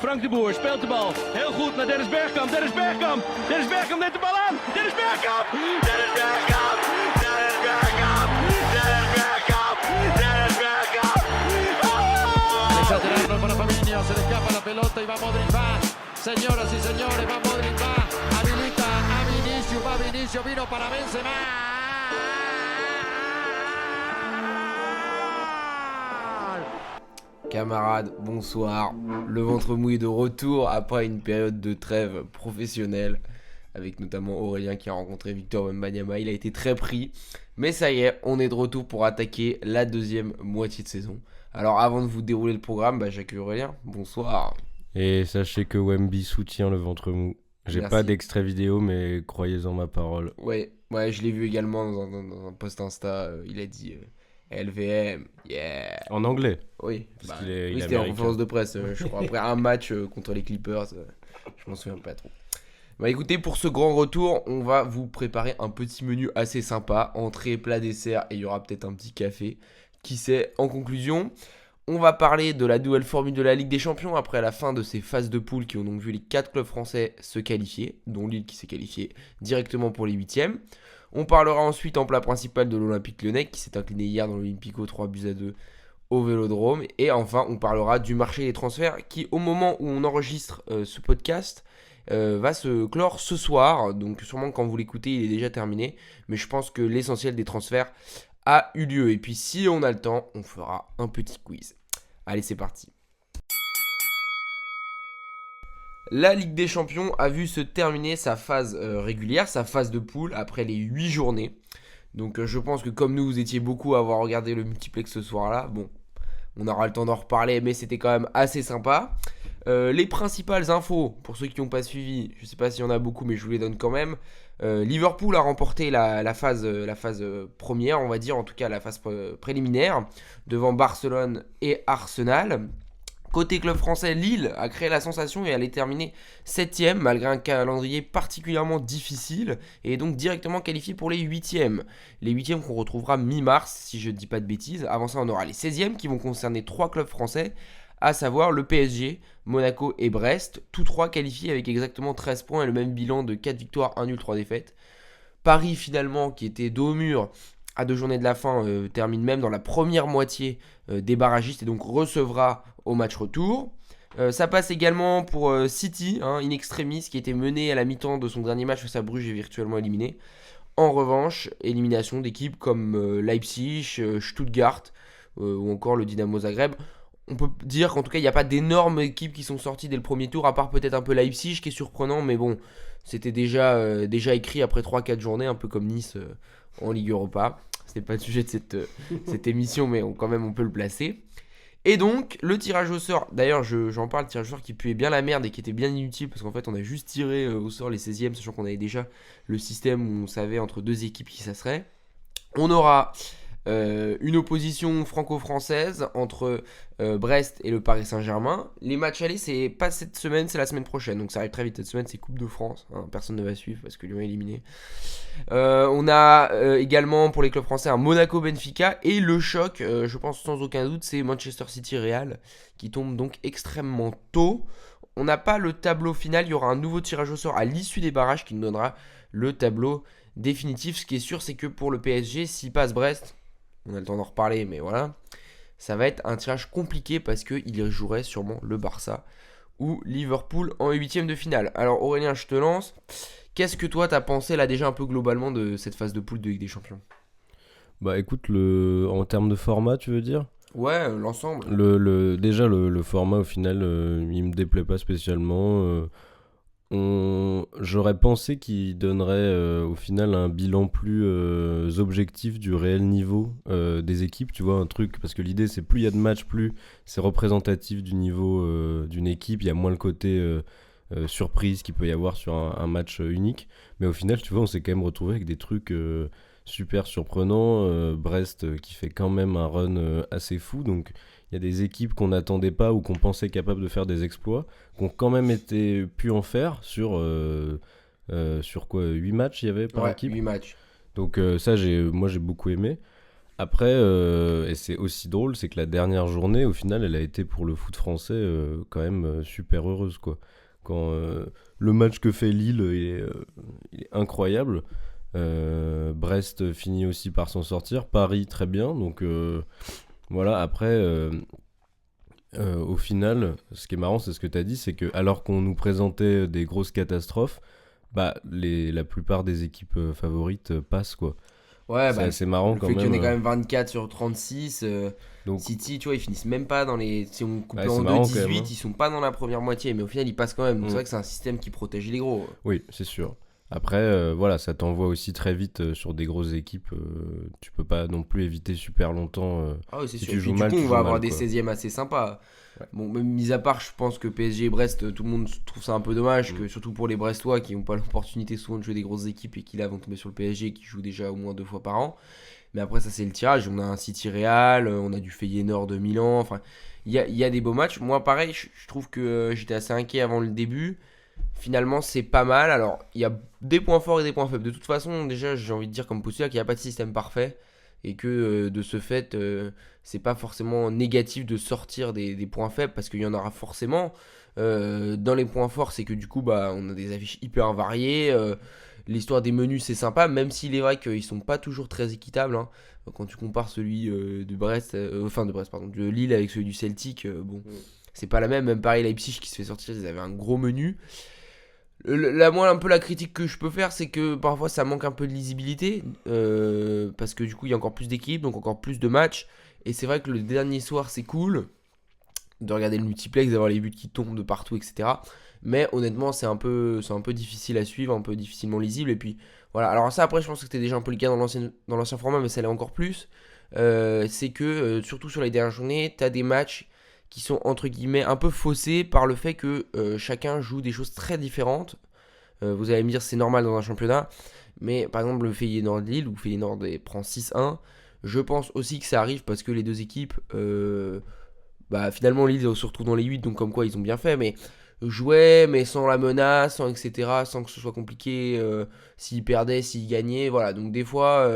Frank de Boer speelt de bal. Heel goed naar Dennis Bergkamp. Dennis Bergkamp. Dennis Bergkamp neemt de bal aan. Dennis Bergkamp. Dennis Bergkamp. Dennis Bergkamp. Dennis Bergkamp. Dennis Bergkamp. Exagerarlo para Fabinho. Se le escapa la pelota y va Modric. Va. Señoras y señores, va Modric. Va. Habilita a Vinicius. Va Vinicius. Vino para Benzema. Camarades, bonsoir. Le ventre mou est de retour après une période de trêve professionnelle, avec notamment Aurélien qui a rencontré Victor Wembanyama. Il a été très pris, mais ça y est, on est de retour pour attaquer la deuxième moitié de saison. Alors avant de vous dérouler le programme, j'accueille Aurélien. Bonsoir. Et sachez que Wemby soutient le ventre mou. J'ai Merci. pas d'extrait vidéo, mais croyez-en ma parole. Ouais, je l'ai vu également dans un post Insta. Il a dit LVM, yeah. En anglais. Oui, Parce qu'il est c'était en américain. conférence de presse, je crois, après un match contre les Clippers. Je m'en souviens pas trop. Écoutez, pour ce grand retour, on va vous préparer un petit menu assez sympa. Entrée, plat, dessert, et il y aura peut-être un petit café. Qui sait, en conclusion, on va parler de la nouvelle formule de la Ligue des Champions après la fin de ces phases de poule qui ont donc vu les 4 clubs français se qualifier, dont Lille qui s'est qualifié directement pour les 8e. On parlera ensuite en plat principal de l'Olympique Lyonnais qui s'est incliné hier dans l'Olympico 3-2 au Vélodrome. Et enfin, on parlera du marché des transferts qui, au moment où on enregistre ce podcast, va se clore ce soir. Donc sûrement quand vous l'écoutez, il est déjà terminé. Mais je pense que l'essentiel des transferts a eu lieu. Et puis si on a le temps, on fera un petit quiz. Allez, c'est parti. La Ligue des Champions a vu se terminer sa phase régulière, sa phase de poule, après les 8 journées. Donc je pense que comme nous, vous étiez beaucoup à avoir regardé le multiplex ce soir-là. Bon, on aura le temps d'en reparler, mais c'était quand même assez sympa. Les principales infos, pour ceux qui n'ont pas suivi, je ne sais pas s'il y en a beaucoup, mais je vous les donne quand même. Liverpool a remporté la phase première, on va dire, en tout cas la phase préliminaire, devant Barcelone et Arsenal. Côté club français, Lille a créé la sensation et allait terminer 7ème malgré un calendrier particulièrement difficile et est donc directement qualifié pour les 8e. Les 8e qu'on retrouvera mi-mars si je ne dis pas de bêtises. Avant ça on aura les 16e qui vont concerner 3 clubs français, à savoir le PSG, Monaco et Brest, tous 3 qualifiés avec exactement 13 points et le même bilan de 4 victoires, 1 nul, 3 défaites. Paris finalement qui était dos au mur à 2 journées de la fin, termine même dans la première moitié des barragistes et donc recevra au match retour. Ça passe également pour City, in extremis, qui était mené à la mi-temps de son dernier match face à Bruges et virtuellement éliminé. En revanche, élimination d'équipes comme Leipzig, Stuttgart ou encore le Dynamo Zagreb. On peut dire qu'en tout cas, il n'y a pas d'énormes équipes qui sont sorties dès le premier tour, à part peut-être un peu Leipzig qui est surprenant, mais bon, c'était déjà écrit après 3-4 journées, un peu comme Nice en Ligue Europa. C'était pas le sujet de cette émission, mais quand même on peut le placer. Et donc, le tirage au sort, d'ailleurs j'en parle, tirage au sort qui puait bien la merde et qui était bien inutile, parce qu'en fait on a juste tiré au sort les 16e, sachant qu'on avait déjà le système où on savait entre 2 équipes qui ça serait. On aura une opposition franco-française entre Brest et le Paris Saint-Germain. Les matchs allés, c'est pas cette semaine, c'est la semaine prochaine. Donc ça arrive très vite. Cette semaine, c'est Coupe de France. Personne ne va suivre parce que Lyon est éliminé. On a également pour les clubs français un Monaco-Benfica. Et le choc, je pense sans aucun doute, c'est Manchester City-Real qui tombe donc extrêmement tôt. On n'a pas le tableau final. Il y aura un nouveau tirage au sort à l'issue des barrages qui nous donnera le tableau définitif. Ce qui est sûr, c'est que pour le PSG, s'il passe Brest, on a le temps d'en reparler, mais voilà, ça va être un tirage compliqué parce qu'il jouerait sûrement le Barça ou Liverpool en 8ème de finale. Alors Aurélien, je te lance. Qu'est-ce que toi t'as pensé là déjà un peu globalement de cette phase de poule de Ligue des Champions ? Bah écoute, en termes de format, tu veux dire ? Ouais, l'ensemble. Déjà, le format, au final, il me déplaît pas spécialement. J'aurais pensé qu'il donnerait au final un bilan plus objectif du réel niveau des équipes, tu vois, un truc, parce que l'idée c'est plus il y a de matchs, plus c'est représentatif du niveau d'une équipe, il y a moins le côté surprise qu'il peut y avoir sur un match unique, mais au final, tu vois, on s'est quand même retrouvé avec des trucs super surprenants, Brest qui fait quand même un run assez fou, donc il y a des équipes qu'on n'attendait pas ou qu'on pensait capables de faire des exploits, qui ont quand même pu en faire sur quoi, 8 matchs il y avait par équipe. 8 matchs. Donc ça, moi j'ai beaucoup aimé. Après, et c'est aussi drôle, c'est que la dernière journée, au final, elle a été pour le foot français quand même super heureuse, quoi. Quand le match que fait Lille, il est incroyable. Brest finit aussi par s'en sortir. Paris, très bien. Donc voilà, après, au final, ce qui est marrant, c'est ce que tu as dit, c'est que alors qu'on nous présentait des grosses catastrophes, bah, la plupart des équipes favorites passent, quoi. Ouais, C'est bah, assez marrant le quand fait qu'il y en même. ait quand même 24 sur 36. Donc, City, tu vois, ils finissent même pas dans les. Si on coupe ouais, en c'est deux, marrant quand 18, même, hein. ils sont pas dans la première moitié, mais au final, ils passent quand même. Donc Mm. c'est vrai que c'est un système qui protège les gros. Oui, c'est sûr. Après, voilà, ça t'envoie aussi très vite sur des grosses équipes. Tu peux pas non plus éviter super longtemps. Ah oui, c'est Si sûr. tu Et joues puis, mal, du coup, tu on joues va avoir mal, des quoi. 16e assez sympas. Ouais. Bon, même mis à part, je pense que PSG et Brest, tout le monde trouve ça un peu dommage, Mm. que surtout pour les Brestois qui n'ont pas l'opportunité souvent de jouer des grosses équipes et qui là vont tomber sur le PSG qui joue déjà au moins 2 fois par an. Mais après, ça, c'est le tirage. On a un City Real, on a du Feyenoord de Milan. Enfin, il y a des beaux matchs. Moi, pareil, je trouve que j'étais assez inquiet avant le début. Finalement, c'est pas mal. Alors, il y a des points forts et des points faibles. De toute façon, déjà, j'ai envie de dire comme postulat qu'il n'y a pas de système parfait. Et que de ce fait, c'est pas forcément négatif de sortir des points faibles parce qu'il y en aura forcément. Dans les points forts, c'est que du coup, bah, on a des affiches hyper variées. L'histoire des menus, c'est sympa, même s'il est vrai qu'ils sont pas toujours très équitables, hein. Quand tu compares celui de Brest, pardon, de Lille avec celui du Celtic, bon, c'est pas la même. Même pareil, Leipzig qui se fait sortir, ils avaient un gros menu. Moi, un peu la critique que je peux faire, c'est que parfois ça manque un peu de lisibilité, parce que du coup, il y a encore plus d'équipes, donc encore plus de matchs. Et c'est vrai que le dernier soir, c'est cool de regarder le multiplex, d'avoir les buts qui tombent de partout, etc. Mais honnêtement, c'est un peu difficile à suivre, un peu difficilement lisible. Et puis voilà. Alors ça, après, je pense que c'était déjà un peu le cas dans l'ancien format, mais ça l'est encore plus. C'est que surtout sur les dernières journées, t'as des matchs qui sont entre guillemets un peu faussés par le fait que chacun joue des choses très différentes. Vous allez me dire c'est normal dans un championnat, mais par exemple le Feyenoord-Lille où Feyenoord prend 6-1, je pense aussi que ça arrive parce que les deux équipes, bah finalement Lille se retrouve dans les 8, donc comme quoi ils ont bien fait, mais jouaient mais sans la menace, sans etc., sans que ce soit compliqué, s'ils perdaient, s'ils gagnaient, voilà. Donc des fois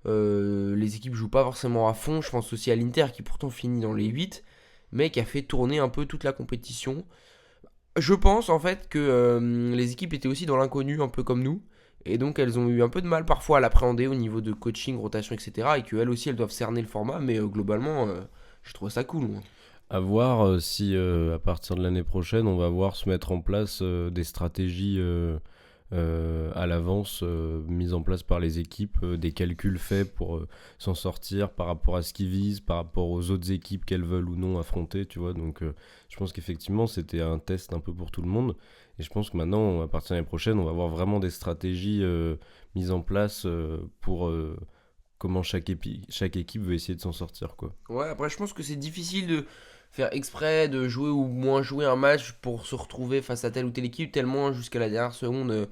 les équipes jouent pas forcément à fond. Je pense aussi à l'Inter qui pourtant finit dans les 8 mais qui a fait tourner un peu toute la compétition. Je pense en fait que les équipes étaient aussi dans l'inconnu, un peu comme nous, et donc elles ont eu un peu de mal parfois à l'appréhender au niveau de coaching, rotation, etc. Et qu'elles aussi elles doivent cerner le format, mais globalement, je trouve ça cool, moi. À voir si à partir de l'année prochaine, on va voir se mettre en place des stratégies à l'avance mises en place par les équipes, des calculs faits pour s'en sortir par rapport à ce qu'ils visent, par rapport aux autres équipes qu'elles veulent ou non affronter, tu vois. Donc je pense qu'effectivement c'était un test un peu pour tout le monde, et je pense que maintenant, à partir de l'année prochaine, on va avoir vraiment des stratégies mises en place pour comment chaque équipe veut essayer de s'en sortir, quoi. Ouais, après je pense que c'est difficile de faire exprès de jouer ou moins jouer un match pour se retrouver face à telle ou telle équipe, tellement jusqu'à la dernière seconde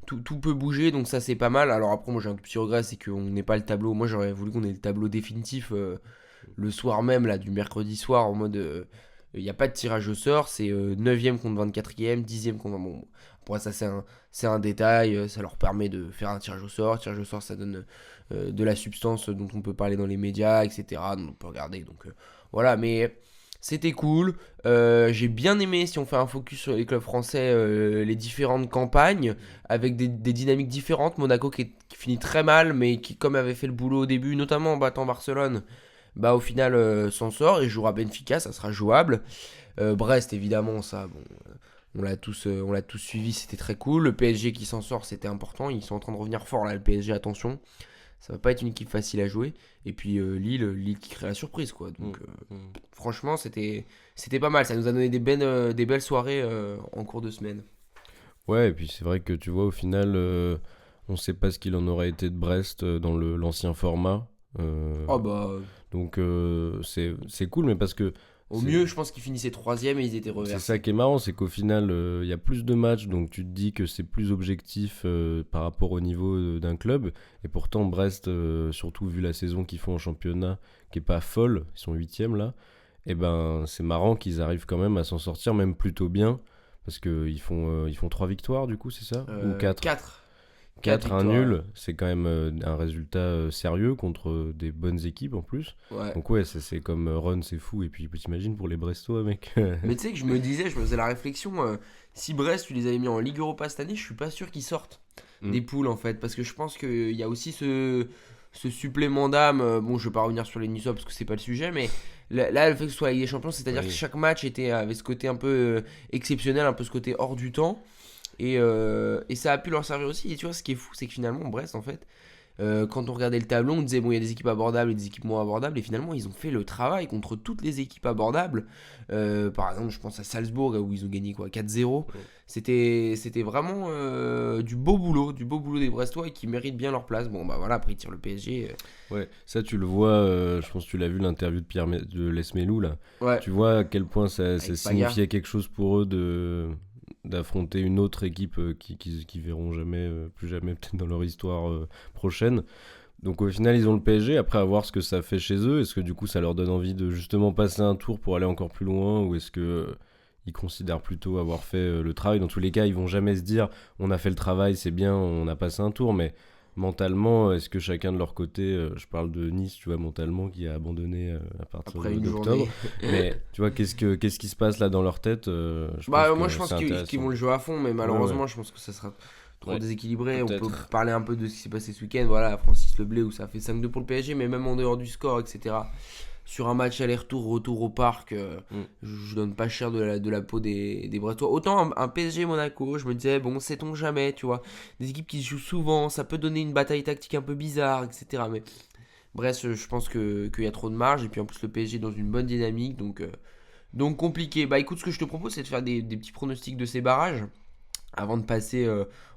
tout peut bouger, donc ça c'est pas mal. Alors après moi j'ai un tout petit regret, c'est qu'on n'ait pas le tableau. Moi j'aurais voulu qu'on ait le tableau définitif le soir même là du mercredi soir, en mode il n'y a pas de tirage au sort, c'est 9ème contre 24ème, 10ème contre... Bon, après ça c'est un détail, ça leur permet de faire un tirage au sort. Tirage au sort ça donne de la substance dont on peut parler dans les médias, etc. Donc on peut regarder, donc voilà, mais... C'était cool. J'ai bien aimé, si on fait un focus sur les clubs français, les différentes campagnes avec des dynamiques différentes. Monaco qui finit très mal, mais qui, comme avait fait le boulot au début, notamment en battant Barcelone, bah au final s'en sort et jouera Benfica, ça sera jouable. Brest, évidemment, ça, bon, on l'a tous suivi, c'était très cool. Le PSG qui s'en sort, c'était important. Ils sont en train de revenir fort là, le PSG, attention. Ça va pas être une équipe facile à jouer. Et puis Lille qui crée la surprise, quoi. Donc franchement, c'était pas mal. Ça nous a donné des belles soirées en cours de semaine. Ouais, et puis c'est vrai que tu vois, au final, on sait pas ce qu'il en aurait été de Brest dans l'ancien format. Oh bah, Donc c'est cool, mais parce que au c'est mieux, je pense qu'ils finissaient 3ème et ils étaient c'est reversés. ça qui est marrant, c'est qu'au final, il y a plus de matchs, donc tu te dis que c'est plus objectif par rapport au niveau d'un club. Et pourtant, Brest, surtout vu la saison qu'ils font en championnat, qui est pas folle, ils sont 8ème là, et ben c'est marrant qu'ils arrivent quand même à s'en sortir, même plutôt bien, parce qu'ils font 3 victoires du coup, c'est ça? Ou 4? 4. 4 un victoires. nul, c'est quand même un résultat sérieux contre des bonnes équipes en plus. Ouais. Donc ouais, c'est comme run, c'est fou. Et puis t'imagines pour les Brestois, mec. Mais tu sais que je me faisais la réflexion, si Brest, tu les avais mis en Ligue Europa cette année, je suis pas sûr qu'ils sortent des poules en fait. Parce que je pense qu'il y a aussi ce supplément d'âme. Bon, je vais pas revenir sur les Niçois parce que c'est pas le sujet, mais là, le fait que ce soit la Ligue des Champions, c'est-à-dire Oui. que chaque match avait ce côté un peu exceptionnel, un peu ce côté hors du temps. Et ça a pu leur servir aussi. Et tu vois, ce qui est fou, c'est que finalement, Brest, en fait, quand on regardait le tableau, on disait, bon, il y a des équipes abordables et des équipes moins abordables. Et finalement, ils ont fait le travail contre toutes les équipes abordables. Par exemple, je pense à Salzbourg, où ils ont gagné quoi, 4-0. C'était vraiment du beau boulot des Brestois et qui méritent bien leur place. Bon, bah voilà, après, ils tirent le PSG. Ouais, ça tu le vois, je pense que tu l'as vu l'interview de Lesmelou là. Ouais, Tu vois à quel point ça Avec signifiait quelque chose pour eux d'affronter une autre équipe qui verront jamais, plus jamais peut-être dans leur histoire prochaine. Donc au final ils ont le PSG, après à voir ce que ça fait chez eux. Est-ce que du coup ça leur donne envie de justement passer un tour pour aller encore plus loin, ou est-ce que ils considèrent plutôt avoir fait le travail. Dans tous les cas ils vont jamais se dire on a fait le travail, c'est bien, on a passé un tour, mais mentalement, est-ce que chacun de leur côté, je parle de Nice, tu vois, mentalement, qui a abandonné à partir après une d'octobre, journée. mais tu vois, qu'est-ce qui se passe là dans leur tête Moi, je pense c'est qu'ils intéressant. vont le jouer à fond, mais malheureusement, Ouais. je pense que ça sera trop Ouais, déséquilibré. On peut peut-être. parler un peu de ce qui s'est passé ce week-end. Voilà, Francis Leblé, où ça a fait 5-2 pour le PSG, mais même en dehors du score, etc. Sur un match aller-retour, retour au parc, je donne pas cher de la peau des Bretois. Autant un PSG Monaco, je me disais, bon, sait-on jamais, tu vois. Des équipes qui se jouent souvent, ça peut donner une bataille tactique un peu bizarre, etc. Mais bref, je pense qu'il y a trop de marge. Et puis en plus, le PSG est dans une bonne dynamique, donc compliqué. Bah écoute, ce que je te propose, c'est de faire des petits pronostics de ces barrages avant de passer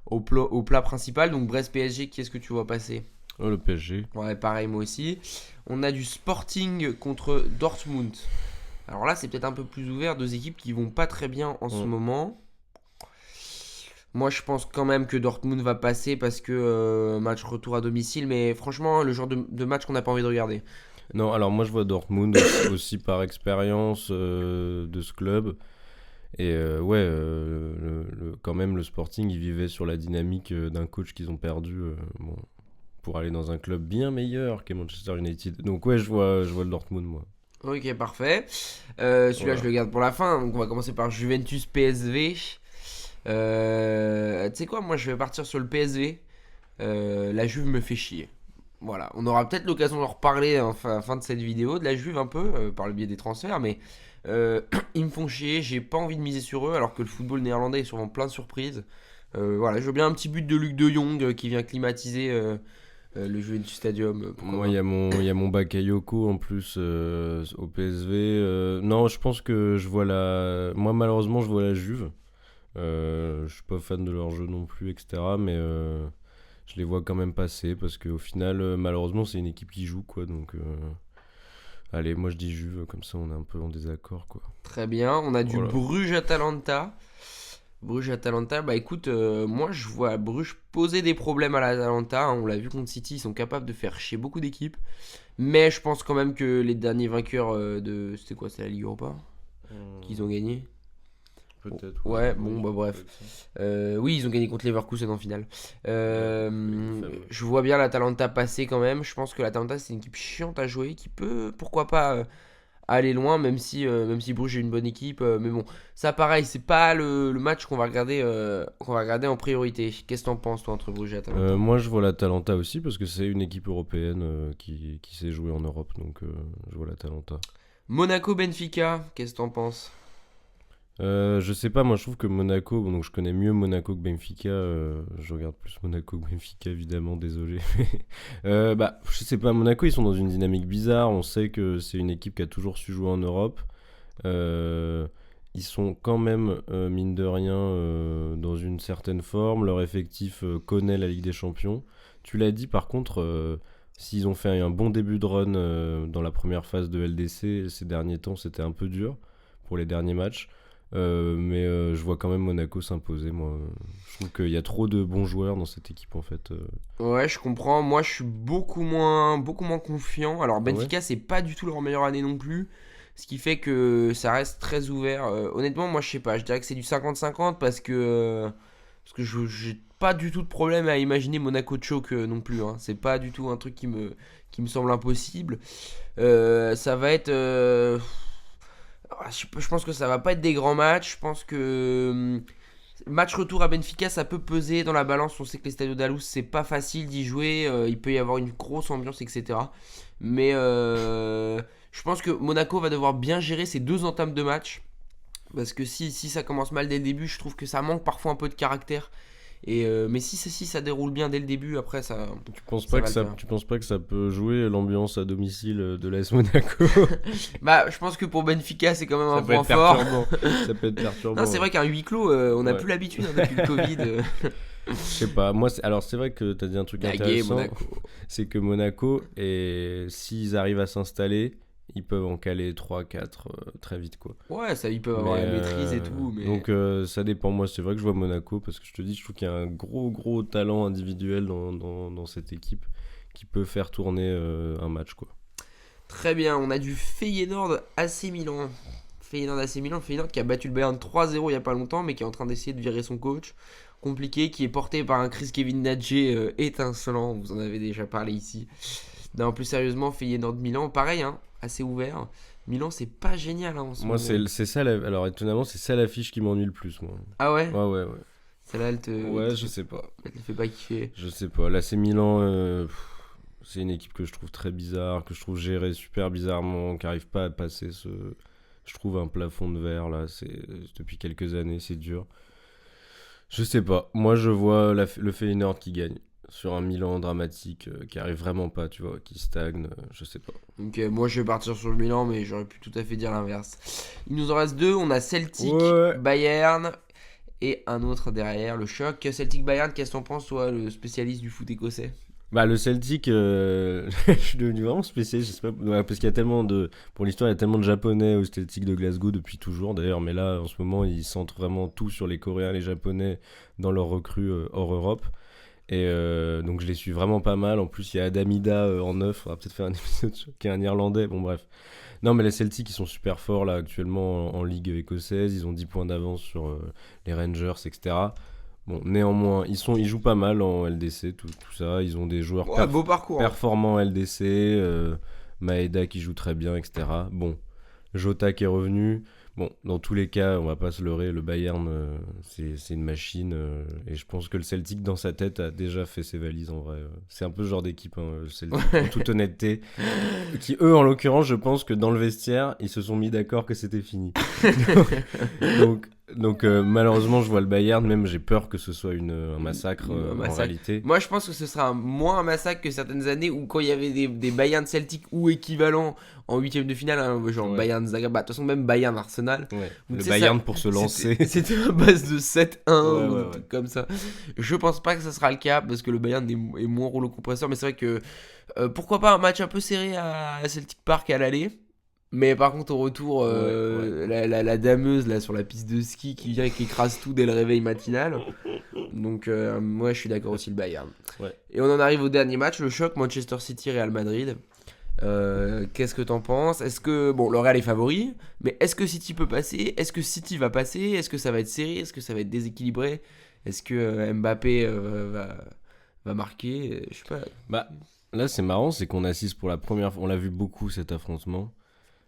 au plat principal. Donc Brest-PSG, qui est-ce que tu vois passer? Oh, le PSG. Ouais, pareil, moi aussi. On a du Sporting contre Dortmund. Alors là, c'est peut-être un peu plus ouvert. Deux équipes qui vont pas très bien en ce moment. Moi, je pense quand même que Dortmund va passer parce que match retour à domicile. Mais franchement, le genre de match qu'on n'a pas envie de regarder. Non, alors moi je vois Dortmund aussi par expérience de ce club. Et quand même, le Sporting, ils vivaient sur la dynamique d'un coach qu'ils ont perdu bon, pour aller dans un club bien meilleur qu'est Manchester United. Donc ouais, je vois le Dortmund, moi. Ok, parfait. Celui-là, Voilà. je le garde pour la fin. Donc, on va commencer par Juventus PSV. Tu sais quoi, moi, je vais partir sur le PSV. La Juve me fait chier. Voilà, on aura peut-être l'occasion d'en reparler à la fin de cette vidéo, de la Juve un peu, par le biais des transferts, mais ils me font chier, j'ai pas envie de miser sur eux, alors que le football néerlandais est souvent plein de surprises. Voilà, je veux bien un petit but de Luc de Jong qui vient climatiser le Juventus Stadium. Pourquoi Moi, pas. il y a mon Bakayoko en plus au PSV. Non, je pense que moi, malheureusement, je vois la Juve. Je suis pas fan de leur jeu non plus, etc. Mais je les vois quand même passer parce qu'au final, malheureusement, c'est une équipe qui joue, quoi. Donc, allez, moi je dis Juve, comme ça on est un peu en désaccord, quoi. Très bien, on a du Voilà. Bruges-Atalanta. Bruges-Atalanta, bah écoute, moi je vois Bruges poser des problèmes à l'Atalanta. On l'a vu contre City, ils sont capables de faire chier beaucoup d'équipes. Mais je pense quand même que les derniers vainqueurs de. C'était quoi? C'était la Ligue Europa qu'ils ont gagné? Peut-être. Ouais, bon, bah bref. Oui, ils ont gagné contre Leverkusen en finale. Je vois bien l'Atalanta passer quand même. Je pense que l'Atalanta c'est une équipe chiante à jouer qui peut, pourquoi pas, aller loin, même si Bruges est une bonne équipe. Mais bon, ça pareil, c'est pas le match qu'on va regarder en priorité. Qu'est-ce que t'en penses toi entre Bruges et Atalanta? Moi je vois l'Atalanta aussi parce que c'est une équipe européenne qui sait jouer en Europe, donc je vois l'Atalanta. Monaco-Benfica, qu'est-ce que t'en penses? Je sais pas, moi je trouve que Monaco, bon, donc je connais mieux Monaco que Benfica, je regarde plus Monaco que Benfica évidemment, désolé. Bah je sais pas, Monaco ils sont dans une dynamique bizarre, on sait que c'est une équipe qui a toujours su jouer en Europe. Ils sont quand même, mine de rien, dans une certaine forme, leur effectif connaît la Ligue des Champions. Tu l'as dit par contre, s'ils ont fait un bon début de run dans la première phase de LDC, ces derniers temps c'était un peu dur pour les derniers matchs. Mais je vois quand même Monaco s'imposer, moi. Je trouve qu'il y a trop de bons joueurs dans cette équipe en fait. Ouais, je comprends. Moi, je suis beaucoup moins confiant. Alors, ouais Benfica, c'est pas du tout leur meilleure année non plus. Ce qui fait que ça reste très ouvert. Honnêtement, moi, je sais pas. Je dirais que c'est du 50-50 parce que Parce que j'ai pas du tout de problème à imaginer Monaco choke non plus. Hein. C'est pas du tout un truc qui me semble impossible. Ça va être... je pense que ça va pas être des grands matchs. Je pense que... match retour à Benfica, ça peut peser dans la balance. On sait que les Stadios da Luz, c'est pas facile d'y jouer. Il peut y avoir une grosse ambiance, etc. Mais je pense que Monaco va devoir bien gérer ces 2 entames de match. Parce que si ça commence mal dès le début, je trouve que ça manque parfois un peu de caractère. Mais si ça déroule bien dès le début, après ça. Tu penses pas que ça peut jouer l'ambiance à domicile de l'AS Monaco? Bah, je pense que pour Benfica, c'est quand même Ça un peut point être fort. perturbant. Ça peut être perturbant. Non, c'est vrai qu'un huis clos, on n'a Ouais. plus l'habitude depuis le Covid. Je sais pas. Moi, alors c'est vrai que t'as dit un truc La gay, intéressant. Monaco. C'est que Monaco, et s'ils arrivent à s'installer, ils peuvent en caler 3-4 très vite, quoi. Ouais, ça, ils peuvent avoir la maîtrise et tout. Mais... Donc ça dépend. Moi, c'est vrai que je vois Monaco parce que je te dis, je trouve qu'il y a un gros talent individuel dans cette équipe qui peut faire tourner un match, quoi. Très bien, on a du Feyenoord AC Milan. Feyenoord qui a battu le Bayern 3-0 il y a pas longtemps, mais qui est en train d'essayer de virer son coach. Compliqué, qui est porté par un Chris Kevin Nadje étincelant. Vous en avez déjà parlé ici. Non, plus sérieusement, Feyenoord Milan, pareil, hein, assez ouvert. Milan, c'est pas génial hein, en ce Moi, moment. c'est ça. Alors étonnamment, c'est ça l'affiche qui m'ennuie le plus, moi. Ah ouais, Ouais. celle-là, elle te, Ouais, je sais pas. elle te fait pas kiffer. Je sais pas. L'AC Milan, c'est une équipe que je trouve très bizarre, que je trouve gérée super bizarrement, qui arrive pas à passer je trouve un plafond de verre là. C'est depuis quelques années, c'est dur. Je sais pas. Moi, je vois le Feyenoord qui gagne sur un Milan dramatique qui arrive vraiment pas, tu vois, qui stagne. Je sais pas. Donc moi je vais partir sur le Milan, mais j'aurais pu tout à fait dire l'inverse. Il nous en reste 2, on a Celtic, Ouais. Bayern et un autre derrière, le choc. Celtic Bayern, qu'est-ce que t'en penses toi, le spécialiste du foot écossais? Bah le Celtic, je suis devenu vraiment spécialiste, je sais pas, ouais, parce qu'il y a pour l'histoire, il y a tellement de Japonais au Celtic de Glasgow depuis toujours d'ailleurs, mais là en ce moment ils centrent vraiment tout sur les Coréens, les Japonais dans leurs recrues hors Europe. Et donc je les suis vraiment pas mal. En plus il y a Adamida en neuf, on va peut-être faire un épisode qui est un Irlandais, bon bref. Non mais les Celtics ils sont super forts là actuellement en Ligue écossaise, ils ont 10 points d'avance sur les Rangers, etc. Bon, néanmoins, ils jouent pas mal en LDC, tout ça. Ils ont des joueurs Ouais, beau parcours. Hein. performants en LDC, Maeda qui joue très bien, etc. Bon, Jota qui est revenu. Bon, dans tous les cas, on va pas se leurrer, le Bayern, c'est une machine. Et je pense que le Celtic, dans sa tête, a déjà fait ses valises en vrai. C'est un peu ce genre d'équipe, hein, le Celtic, en toute honnêteté. Qui, eux, en l'occurrence, je pense que dans le vestiaire, ils se sont mis d'accord que c'était fini. Donc malheureusement, je vois le Bayern, même j'ai peur que ce soit un massacre, Un massacre. en réalité. Moi je pense que ce sera moins un massacre que certaines années où quand il y avait des Bayern Celtic ou équivalents en huitième de finale, hein, genre Ouais. Bayern Zagreb, de toute façon même Bayern Arsenal. Ouais. Donc, Le c'est Bayern ça. pour se lancer. C'était à base de 7-1 ou Ouais. des trucs comme ça. Je pense pas que ça sera le cas parce que le Bayern est moins rouleau compresseur, mais c'est vrai que pourquoi pas un match un peu serré à Celtic Park à l'aller. Mais par contre au retour, Ouais. la dameuse là sur la piste de ski qui vient et qui écrase tout dès le réveil matinal. Donc moi je suis d'accord aussi le Bayern. Ouais. Et on en arrive au dernier match, le choc Manchester City Real Madrid. Qu'est-ce que t'en penses? Est-ce que bon le Real est favori, mais est-ce que City peut passer? Est-ce que City va passer? Est-ce que ça va être serré? Est-ce que ça va être déséquilibré? Est-ce que Mbappé va marquer? Je sais pas. Bah, là, c'est marrant, c'est qu'on assiste pour la première fois. On l'a vu beaucoup cet affrontement,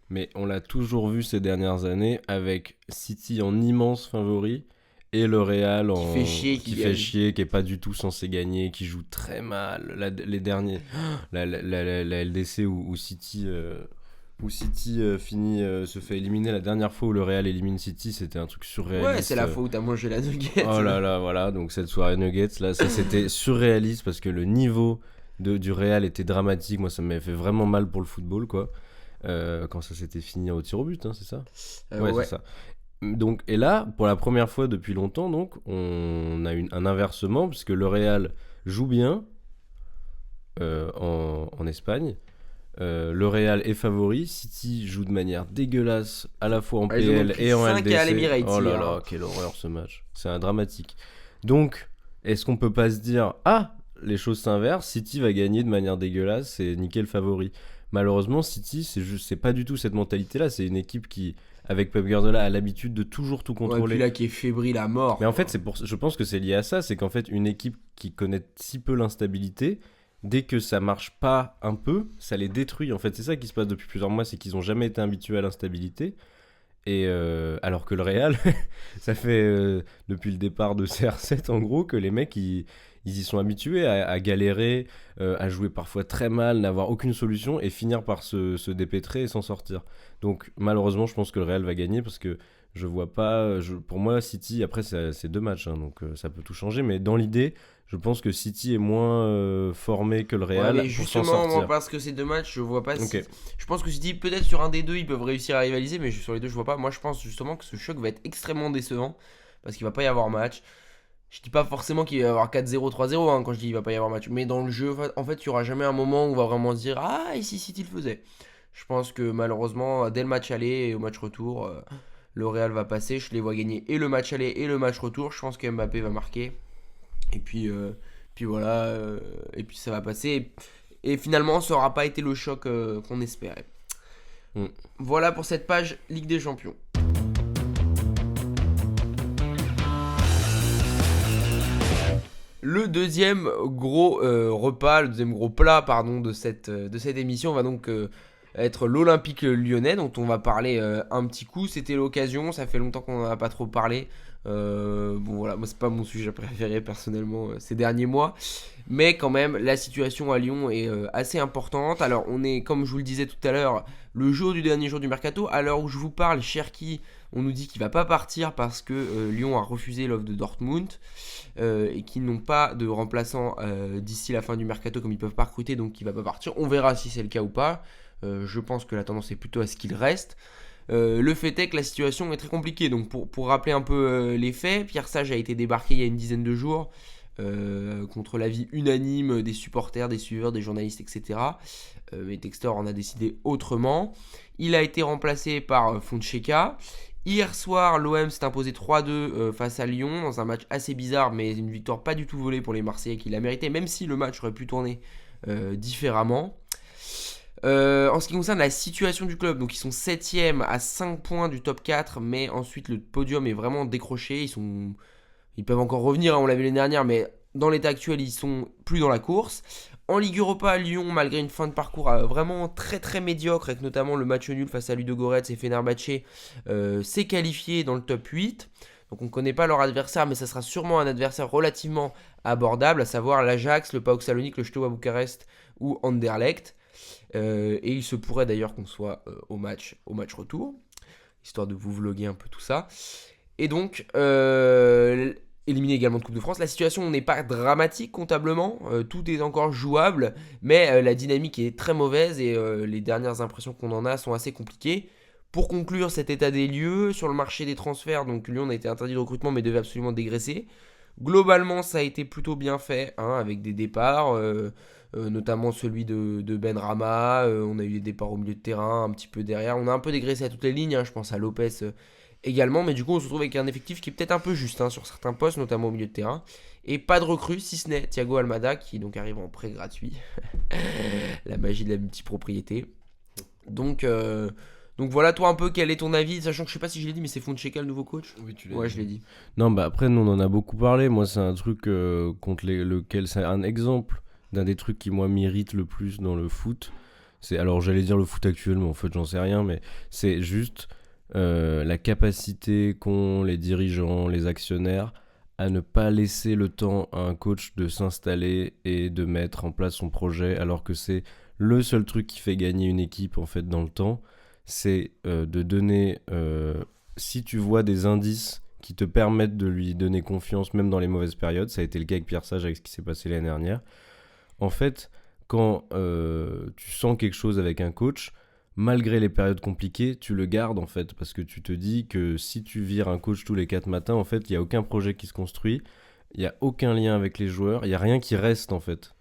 mais on l'a toujours vu ces dernières années avec City en immense favori et le Real fait chier, qui gagne. qui est pas du tout censé gagner, qui joue très mal. Les derniers, la LDC où City. Où City se fait éliminer la dernière fois où le Real élimine City, c'était un truc surréaliste. Ouais, c'est la fois où t'as mangé la nugget. Oh là là, voilà, donc cette soirée Nuggets, là, ça c'était surréaliste parce que le niveau du Real était dramatique. Moi, ça m'avait fait vraiment mal pour le football, quoi. Quand ça s'était fini au tir au but, hein, c'est ça? Ouais, ouais. c'est ça. Donc, et là, pour la première fois depuis longtemps, donc, on a un inversement puisque le Real joue bien en Espagne. Le Real est favori, City joue de manière dégueulasse à la fois en Ils en ont PL pris et en 5 à LDC. l'Emirates Oh là hier. là, quelle horreur ce match. C'est un dramatique. Donc, est-ce qu'on peut pas se dire les choses s'inversent, City va gagner de manière dégueulasse et nickel favori. Malheureusement, City, c'est pas du tout cette mentalité-là. C'est une équipe qui avec Pep Guardiola, a l'habitude de toujours tout Ouais, contrôler. puis là qui est fébrile à mort. Mais en fait, je pense que c'est lié à ça, c'est qu'en fait, une équipe qui connaît si peu l'instabilité, dès que ça marche pas un peu, ça les détruit. En fait, c'est ça qui se passe depuis plusieurs mois, c'est qu'ils ont jamais été habitués à l'instabilité. Et alors que le Real, ça fait depuis le départ de CR7 en gros que les mecs ils y sont habitués à galérer, à jouer parfois très mal, n'avoir aucune solution et finir par se dépêtrer et s'en sortir. Donc malheureusement, je pense que le Real va gagner parce que je vois pas. Pour moi, City, après c'est 2 matchs, hein, donc ça peut tout changer. Mais dans l'idée, je pense que City est moins formé que le Ouais, Real mais pour s'en justement, sortir. moi, parce que ces 2 matchs, je vois pas. Ok. Je pense que City, peut-être sur un des deux, ils peuvent réussir à rivaliser, mais sur les deux, je vois pas. Moi, je pense justement que ce choc va être extrêmement décevant parce qu'il va pas y avoir match. Je dis pas forcément qu'il va y avoir 4-0, 3-0 hein, quand je dis il va pas y avoir match, mais dans le jeu, en fait, il y aura jamais un moment où on va vraiment se dire ah, ici City le faisait. Je pense que malheureusement, dès le match aller et au match retour, le Real va passer. Je les vois gagner et le match aller et le match retour. Je pense que Mbappé va marquer. Et puis voilà, et puis ça va passer. Et finalement, ça n'aura pas été le choc qu'on espérait. Mm. Voilà pour cette page Ligue des Champions. Le deuxième gros repas, le deuxième gros plat pardon, de cette émission va donc être l'Olympique Lyonnais, dont on va parler un petit coup. C'était l'occasion, ça fait longtemps qu'on n'en a pas trop parlé. Bon voilà, moi c'est pas mon sujet préféré personnellement ces derniers mois, mais quand même la situation à Lyon est assez importante. Alors on est, comme je vous le disais tout à l'heure, le jour du dernier jour du mercato. À l'heure où je vous parle, Cherki, on nous dit qu'il va pas partir parce que Lyon a refusé l'offre de Dortmund et qu'ils n'ont pas de remplaçant d'ici la fin du mercato, comme ils peuvent pas recruter, donc il va pas partir. On verra si c'est le cas ou pas. Je pense que la tendance est plutôt à ce qu'il reste. Le fait est que la situation est très compliquée. Donc pour rappeler un peu les faits, Pierre Sage a été débarqué il y a une dizaine de jours contre l'avis unanime des supporters, des suiveurs, des journalistes, etc. Mais Textor en a décidé autrement. Il a été remplacé par Fonseca. Hier soir, l'OM s'est imposé 3-2 face à Lyon dans un match assez bizarre, mais une victoire pas du tout volée pour les Marseillais qui l'a mérité, même si le match aurait pu tourner différemment. En ce qui concerne la situation du club, donc ils sont 7ème à 5 points du top 4, mais ensuite le podium est vraiment décroché. Ils peuvent encore revenir, hein, on l'a vu l'année dernière, mais dans l'état actuel, ils sont plus dans la course. En Ligue Europa, Lyon, malgré une fin de parcours vraiment très très médiocre, avec notamment le match nul face à Ludogorets et Fenerbahçe, s'est qualifié dans le top 8. Donc on ne connaît pas leur adversaire, mais ça sera sûrement un adversaire relativement abordable, à savoir l'Ajax, le PAOK Salonique, le Steaua Bucarest ou Anderlecht. Et il se pourrait d'ailleurs qu'on soit au match retour, histoire de vous vloguer un peu tout ça. Et donc, éliminé également de Coupe de France. La situation n'est pas dramatique comptablement, tout est encore jouable, mais la dynamique est très mauvaise et les dernières impressions qu'on en a sont assez compliquées. Pour conclure cet état des lieux, sur le marché des transferts, donc Lyon a été interdit de recrutement mais devait absolument dégraisser. Globalement, ça a été plutôt bien fait, hein, avec des départs, notamment celui de Benrahma. On a eu des départs au milieu de terrain, un petit peu derrière. On a un peu dégraissé à toutes les lignes, hein, je pense à Lopez également, mais du coup on se retrouve avec un effectif qui est peut-être un peu juste hein, sur certains postes, notamment au milieu de terrain. Et pas de recrue, si ce n'est Thiago Almada, qui donc arrive en prêt gratuit. La magie de la multipropriété. Donc voilà, toi un peu, quel est ton avis, sachant que je sais pas si je l'ai dit, mais c'est Fonseca le nouveau coach. Oui, tu l'as Ouais, dit. je l'ai dit. Non, bah après, nous, on en a beaucoup parlé. Moi, c'est un truc contre lequel c'est un exemple d'un des trucs qui, moi, m'irrite le plus dans le foot. Alors, j'allais dire le foot actuel, mais en fait, j'en sais rien. Mais c'est juste la capacité qu'ont les dirigeants, les actionnaires, à ne pas laisser le temps à un coach de s'installer et de mettre en place son projet, alors que c'est le seul truc qui fait gagner une équipe, en fait, dans le temps. C'est de donner, si tu vois des indices qui te permettent de lui donner confiance même dans les mauvaises périodes, ça a été le cas avec Pierre Sage avec ce qui s'est passé l'année dernière. En fait, quand tu sens quelque chose avec un coach, malgré les périodes compliquées, tu le gardes en fait, parce que tu te dis que si tu vires un coach tous les 4 matins, en fait, il n'y a aucun projet qui se construit, il n'y a aucun lien avec les joueurs, il n'y a rien qui reste en fait.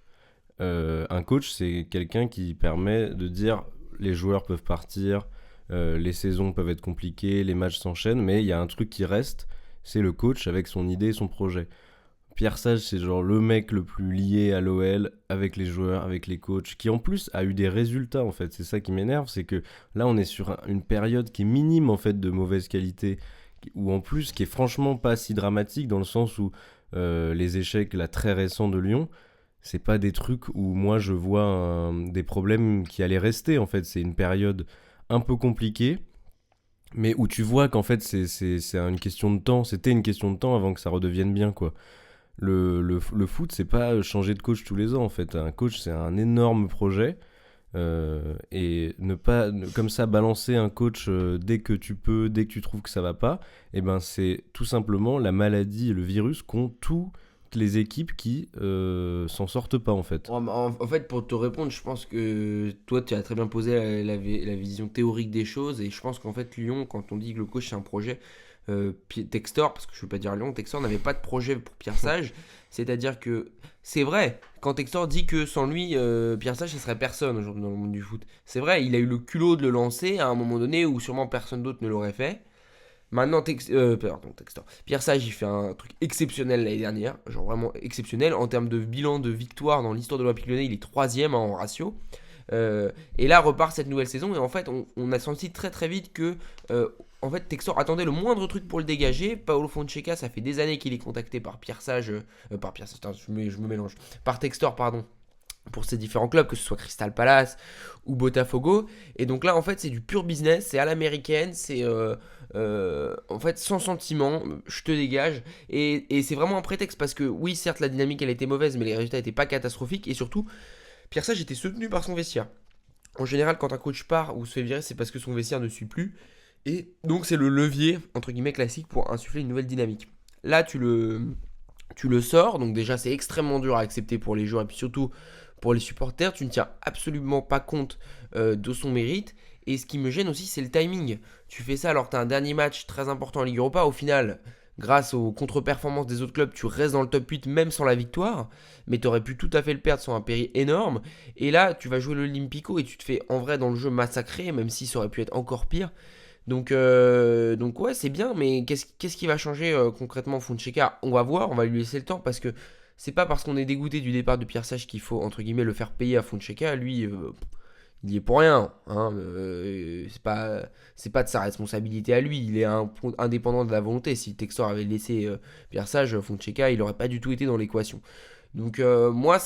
Un coach, c'est quelqu'un qui permet de dire les joueurs peuvent partir, les saisons peuvent être compliquées, les matchs s'enchaînent, mais il y a un truc qui reste, c'est le coach avec son idée et son projet. Pierre Sage, c'est genre le mec le plus lié à l'OL, avec les joueurs, avec les coachs, qui en plus a eu des résultats en fait. C'est ça qui m'énerve, c'est que là on est sur une période qui est minime en fait de mauvaise qualité, ou en plus qui est franchement pas si dramatique dans le sens où les échecs là très récents de Lyon, c'est pas des trucs où moi je vois des problèmes qui allaient rester en fait. C'est une période un peu compliquée, mais où tu vois qu'en fait c'est une question de temps. C'était une question de temps avant que ça redevienne bien quoi. Le foot, c'est pas changer de coach tous les ans en fait. Un coach, c'est un énorme projet. Et comme ça balancer un coach dès que tu peux, dès que tu trouves que ça va pas, et ben c'est tout simplement la maladie et le virus qu'ont toutes les équipes qui s'en sortent pas en fait. En fait, pour te répondre, je pense que toi, tu as très bien posé la vision théorique des choses. Et je pense qu'en fait, Lyon, quand on dit que le coach, c'est un projet, Textor, parce que je ne veux pas dire Lyon, Textor n'avait pas de projet pour Pierre Sage. C'est-à-dire que c'est vrai, quand Textor dit que sans lui, Pierre Sage, ce serait personne aujourd'hui dans le monde du foot. C'est vrai, il a eu le culot de le lancer à un moment donné où sûrement personne d'autre ne l'aurait fait. Maintenant, Textor. Pierre Sage, il fait un truc exceptionnel l'année dernière, genre vraiment exceptionnel. En termes de bilan de victoire dans l'histoire de l'Olympique Lyonnais, il est 3ème en ratio. Et là repart cette nouvelle saison. Et en fait, on a senti très très vite que en fait, Textor attendait le moindre truc pour le dégager. Paolo Fonseca, ça fait des années qu'il est contacté par Pierre Sage, je me mélange, par Textor, pardon, pour ses différents clubs, que ce soit Crystal Palace ou Botafogo. Et donc là, en fait, c'est du pur business, c'est à l'américaine, c'est en fait sans sentiment, je te dégage. Et c'est vraiment un prétexte parce que oui, certes, la dynamique elle était mauvaise, mais les résultats n'étaient pas catastrophiques. Et surtout, Pierre Sage était soutenu par son vestiaire. En général, quand un coach part ou se fait virer, c'est parce que son vestiaire ne suit plus. Et donc, c'est le levier, entre guillemets, classique pour insuffler une nouvelle dynamique. Là, tu le sors. Donc, déjà, c'est extrêmement dur à accepter pour les joueurs et puis surtout pour les supporters. Tu ne tiens absolument pas compte de son mérite. Et ce qui me gêne aussi, c'est le timing. Tu fais ça alors que tu as un dernier match très important en Ligue Europa. Au final, grâce aux contre-performances des autres clubs, tu restes dans le top 8 même sans la victoire. Mais tu aurais pu tout à fait le perdre sans un péril énorme. Et là, tu vas jouer l'Olympico et tu te fais en vrai dans le jeu massacrer, même si ça aurait pu être encore pire. Donc ouais, c'est bien, mais qu'est-ce qui va changer concrètement Fonseca? On va voir, on va lui laisser le temps parce que c'est pas parce qu'on est dégoûté du départ de Pierre Sage qu'il faut entre guillemets le faire payer à Fonseca. Lui, il y est pour rien. Hein, c'est pas de sa responsabilité à lui. Il est indépendant de la volonté. Si Textor avait laissé Pierre Sage, Fonseca, il aurait pas du tout été dans l'équation. Donc moi,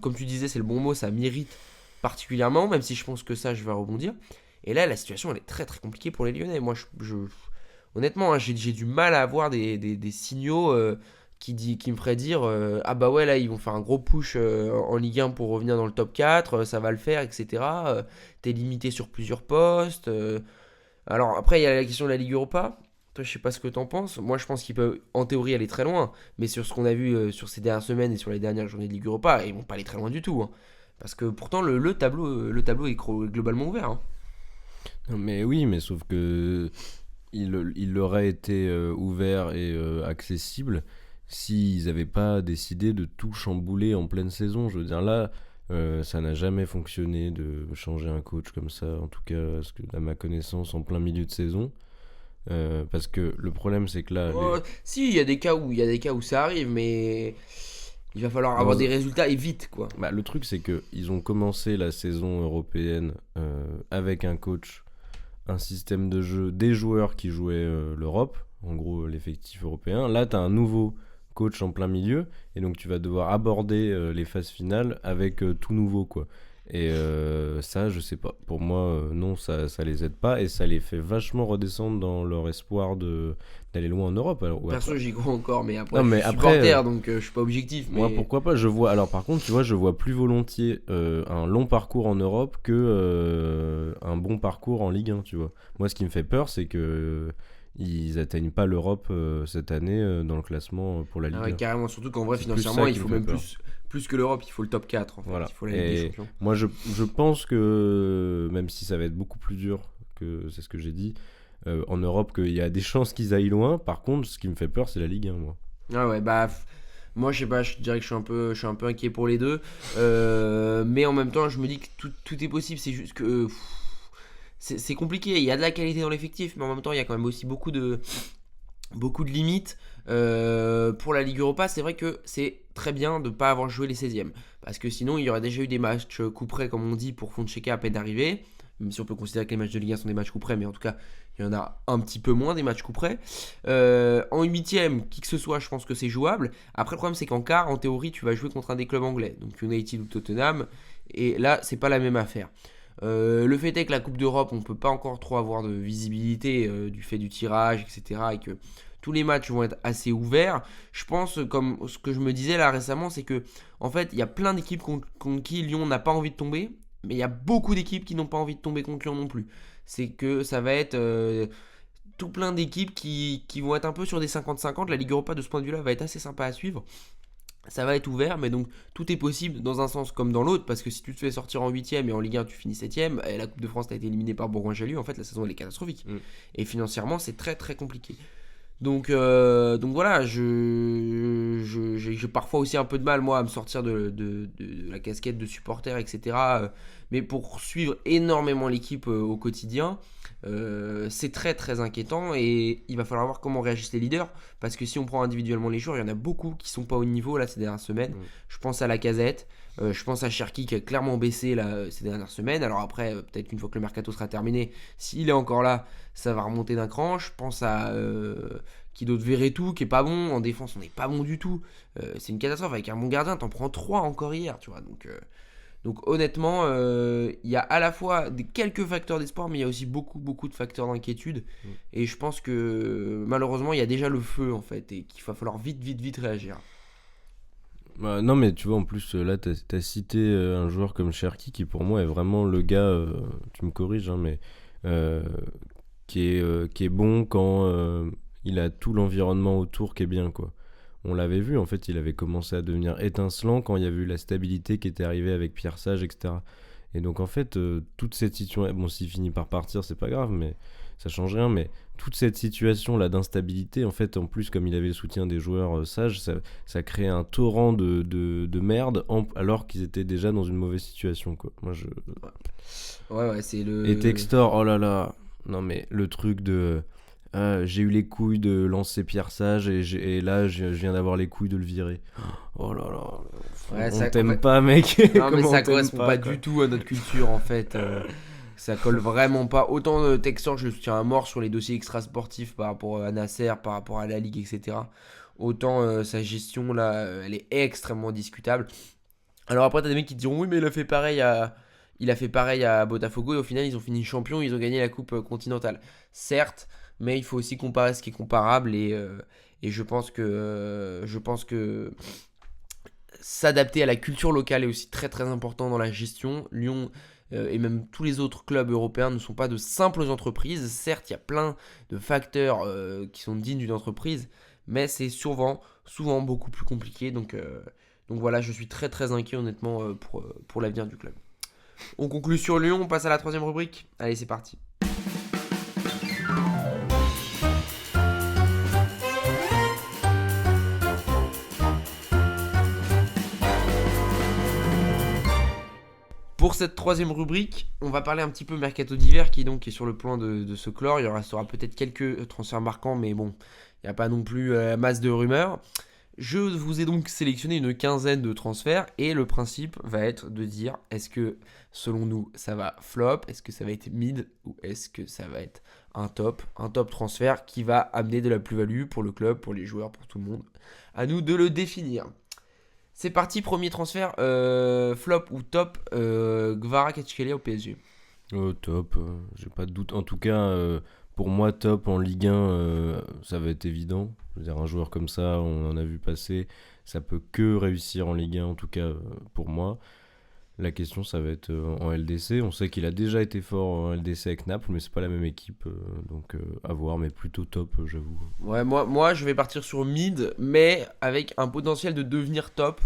comme tu disais, c'est le bon mot, ça m'irrite particulièrement, même si je pense que Sage va rebondir. Et là, la situation, elle est très très compliquée pour les Lyonnais. Moi, honnêtement, hein, j'ai du mal à avoir des signaux qui me feraient dire ah bah ouais, là, ils vont faire un gros push en Ligue 1 pour revenir dans le top 4, ça va le faire, etc. T'es limité sur plusieurs postes. Alors après, il y a la question de la Ligue Europa. Toi, je sais pas ce que t'en penses. Moi, je pense qu'ils peuvent, en théorie, aller très loin. Mais sur ce qu'on a vu sur ces dernières semaines et sur les dernières journées de Ligue Europa, ils vont pas aller très loin du tout. Hein. Parce que pourtant, le tableau est globalement ouvert. Hein. Non, mais oui, mais sauf que il aurait été ouvert et accessible s'ils n'avaient pas décidé de tout chambouler en pleine saison. Je veux dire, là, ça n'a jamais fonctionné de changer un coach comme ça, en tout cas, à ma connaissance, en plein milieu de saison. Parce que le problème, c'est que là... Si, il y a des cas où ça arrive, mais il va falloir avoir des résultats et vite, quoi. Bah, le truc, c'est qu'ils ont commencé la saison européenne avec un coach, un système de jeu, des joueurs qui jouaient l'Europe, en gros l'effectif européen. Là, tu as un nouveau coach en plein milieu, et donc tu vas devoir aborder les phases finales avec tout nouveau, quoi. Et ça, je sais pas. Pour moi, non, ça les aide pas, et ça les fait vachement redescendre dans leur espoir d'aller loin en Europe. Alors, perso, j'y crois encore, mais après, non, mais je suis après, supporter, donc je suis pas objectif. Mais... Moi, pourquoi pas, je vois... Alors, par contre, tu vois, je vois plus volontiers un long parcours en Europe que un bon parcours en Ligue 1, tu vois. Moi, ce qui me fait peur, c'est que ils atteignent pas l'Europe cette année dans le classement pour la Ligue 1. Ouais, carrément, surtout qu'en vrai, financièrement, il faut même plus que l'Europe, il faut le top 4, en fait. Voilà. Il faut la Ligue des Champions. Moi, je pense que, même si ça va être beaucoup plus dur, que c'est ce que j'ai dit, en Europe, qu'il y a des chances qu'ils aillent loin. Par contre, ce qui me fait peur, c'est la Ligue 1, moi. Ah ouais, bah... Moi, je sais pas, je dirais que je suis un peu inquiet pour les deux. Mais en même temps, je me dis que tout est possible. C'est juste que... c'est compliqué. Il y a de la qualité dans l'effectif, mais en même temps, il y a quand même aussi beaucoup de beaucoup de limites. Pour la Ligue Europa, c'est vrai que c'est très bien de ne pas avoir joué les 16e. Parce que sinon, il y aurait déjà eu des matchs couperets, comme on dit, pour Fonseca à peine d'arriver. Même si on peut considérer que les matchs de Ligue 1 sont des matchs couperets, mais en tout cas, il y en a un petit peu moins des matchs couperets. En 8e, qui que ce soit, je pense que c'est jouable. Après, le problème, c'est qu'en quart, en théorie, tu vas jouer contre un des clubs anglais, donc United ou Tottenham. Et là, c'est pas la même affaire. Le fait est que la Coupe d'Europe, on peut pas encore trop avoir de visibilité du fait du tirage, etc. Et que tous les matchs vont être assez ouverts. Je pense, comme ce que je me disais là récemment, c'est que en fait, il y a plein d'équipes contre qui Lyon n'a pas envie de tomber, mais il y a beaucoup d'équipes qui n'ont pas envie de tomber contre Lyon non plus. C'est que ça va être tout plein d'équipes qui vont être un peu sur des 50-50. La Ligue Europa, de ce point de vue-là, va être assez sympa à suivre. Ça va être ouvert, mais donc tout est possible dans un sens comme dans l'autre, parce que si tu te fais sortir en 8ème et en Ligue 1 tu finis 7ème, et la Coupe de France t'as été éliminée par Bourgoin-Jallieu, en fait la saison elle est catastrophique. Et financièrement c'est très très compliqué. Donc voilà, j'ai parfois aussi un peu de mal moi à me sortir de la casquette de supporter, etc. Mais pour suivre énormément l'équipe au quotidien, c'est très très inquiétant et il va falloir voir comment réagissent les leaders, parce que si on prend individuellement les joueurs, il y en a beaucoup qui sont pas au niveau là ces dernières semaines. Je pense à Lacazette, je pense à Cherki qui a clairement baissé là, ces dernières semaines. Alors après, peut-être qu'une fois que le mercato sera terminé, s'il est encore là, ça va remonter d'un cran. Je pense à qui d'autre, Verretou qui est pas bon. En défense, on n'est pas bon du tout. C'est une catastrophe. Avec un bon gardien, t'en prends 3 encore hier, tu vois. Donc honnêtement, il y a à la fois quelques facteurs d'espoir, mais il y a aussi beaucoup de facteurs d'inquiétude. Et je pense que malheureusement, il y a déjà le feu en fait, et qu'il va falloir vite réagir. Bah, non, mais tu vois, en plus, là, t'as cité un joueur comme Cherki qui, pour moi, est vraiment le gars, tu me corriges, hein, mais qui est bon quand il a tout l'environnement autour qui est bien, quoi. On l'avait vu, en fait, il avait commencé à devenir étincelant quand il y avait eu la stabilité qui était arrivée avec Pierre Sage, etc. Et donc, en fait, toute cette situation, bon, s'il finit par partir, c'est pas grave, mais ça change rien, mais toute cette situation là d'instabilité, en fait, en plus, comme il avait le soutien des joueurs sages, ça crée un torrent de merde, alors qu'ils étaient déjà dans une mauvaise situation, quoi. Moi, Ouais, c'est le. Et Textor, oh là là, non mais le truc de j'ai eu les couilles de lancer Pierre Sage et là je viens d'avoir les couilles de le virer. Oh là là, Ouais, on ça- t'aime en fait- pas, mec. Non, mais Comment ça on t'aime correspond pas quoi. du tout à notre culture en fait. Ça colle vraiment pas. Autant Textor, je le soutiens à mort sur les dossiers extrasportifs par rapport à Nasser, par rapport à la Ligue, etc. Autant sa gestion là, elle est extrêmement discutable. Alors après, t'as des mecs qui te diront oui, mais il a fait pareil à Botafogo et au final, ils ont fini champions, ils ont gagné la Coupe continentale. Certes, mais il faut aussi comparer ce qui est comparable et je pense que s'adapter à la culture locale est aussi très très important dans la gestion. Lyon et même tous les autres clubs européens ne sont pas de simples entreprises. Certes, il y a plein de facteurs qui sont dignes d'une entreprise, mais c'est souvent beaucoup plus compliqué. Donc voilà, je suis très très inquiet honnêtement pour l'avenir du club. On conclut sur Lyon, on passe à la troisième rubrique. Allez, c'est parti. Pour cette troisième rubrique, on va parler un petit peu mercato d'hiver qui donc est sur le point de se clore. Il y restera peut-être quelques transferts marquants, mais bon, il n'y a pas non plus masse de rumeurs. Je vous ai donc sélectionné une quinzaine de transferts et le principe va être de dire est-ce que selon nous ça va flop, est-ce que ça va être mid ou est-ce que ça va être un top transfert qui va amener de la plus-value pour le club, pour les joueurs, pour tout le monde. À nous de le définir. C'est parti, premier transfert, flop ou top, Kvaratskhelia au PSG. Oh, top, j'ai pas de doute. En tout cas, pour moi, top en Ligue 1, ça va être évident. Je veux dire, un joueur comme ça, on en a vu passer, ça peut que réussir en Ligue 1, en tout cas pour moi. La question, ça va être en LDC. On sait qu'il a déjà été fort en LDC avec Naples, mais c'est pas la même équipe, donc à voir, mais plutôt top, j'avoue. Ouais, moi je vais partir sur mid, mais avec un potentiel de devenir top.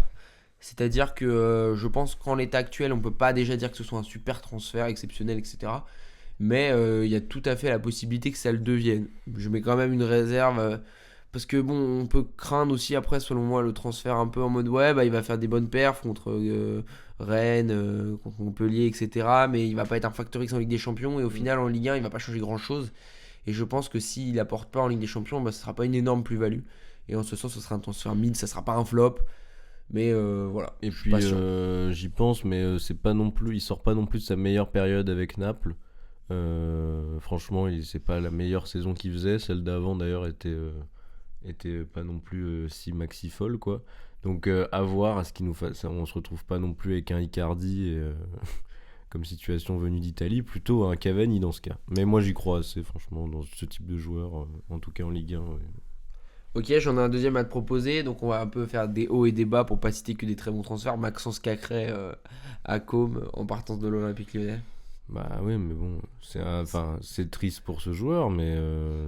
C'est-à-dire que je pense qu'en l'état actuel, on peut pas déjà dire que ce soit un super transfert exceptionnel, etc. Mais il y a tout à fait la possibilité que ça le devienne. Je mets quand même une réserve. Parce que bon, on peut craindre aussi après, selon moi, le transfert un peu en mode ouais, bah, il va faire des bonnes perfs contre Rennes, contre Montpellier, etc. Mais il va pas être un facteur X en Ligue des Champions et au final en Ligue 1, il va pas changer grand chose. Et je pense que s'il apporte pas en Ligue des Champions, ce sera pas une énorme plus-value. Et en ce sens, ce sera un transfert mid, ça sera pas un flop. Mais voilà. Et je suis puis pas sûr. j'y pense, mais c'est pas non plus, il sort pas non plus de sa meilleure période avec Naples. Franchement, c'est pas la meilleure saison qu'il faisait. Celle d'avant d'ailleurs était pas non plus si maxi folle quoi. Donc à voir à ce qu'il nous fasse. On se retrouve pas non plus avec un Icardi comme situation venue d'Italie, plutôt un Cavani dans ce cas. Mais moi j'y crois assez franchement dans ce type de joueur, en tout cas en Ligue 1. Ouais. Ok, j'en ai un deuxième à te proposer. Donc on va un peu faire des hauts et des bas pour pas citer que des très bons transferts. Maxence Cacré à Com en partance de l'Olympique Lyonnais. Bah oui, mais bon, c'est triste pour ce joueur, mais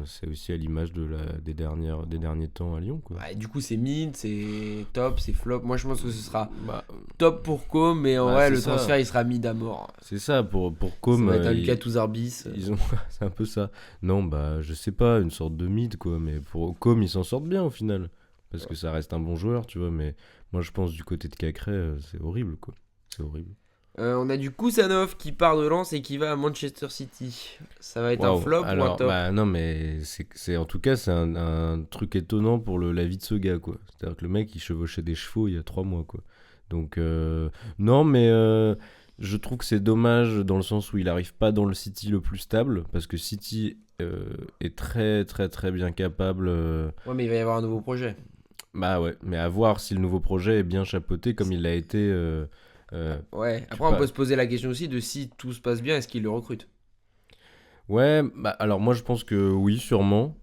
c'est aussi à l'image des derniers temps à Lyon, quoi. Ouais, du coup, c'est mid, c'est top, c'est flop. Moi, je pense que ce sera Bah, top pour Com, mais en Bah, vrai, c'est le ça. transfert, il sera mid à mort. c'est ça pour Ça Com. va être un Lucas Touzarbis. Ils ont, c'est un peu ça. Non, bah je sais pas, une sorte de mid quoi, mais pour Com ils s'en sortent bien au final, parce que ça reste un bon joueur, tu vois. Mais moi je pense du côté de Cacré, c'est horrible quoi, c'est horrible. On a du Kusanov qui part de Lens et qui va à Manchester City. Ça va être un Waouh. flop ou un Alors, top? bah non, mais en tout cas, c'est un truc étonnant pour la vie de ce gars, quoi. C'est-à-dire que le mec, il chevauchait des chevaux il y a 3 mois, quoi. Donc, non, mais je trouve que c'est dommage dans le sens où il arrive pas dans le City le plus stable, parce que City est très, très, très bien capable. Ouais, mais il va y avoir un nouveau projet. Bah ouais, mais à voir si le nouveau projet est bien chapeauté comme il l'a été. Ouais, tu après, on pas- peut se poser la question aussi de si tout se passe bien, est-ce qu'il le recrute? Ouais, bah alors moi je pense que oui, sûrement,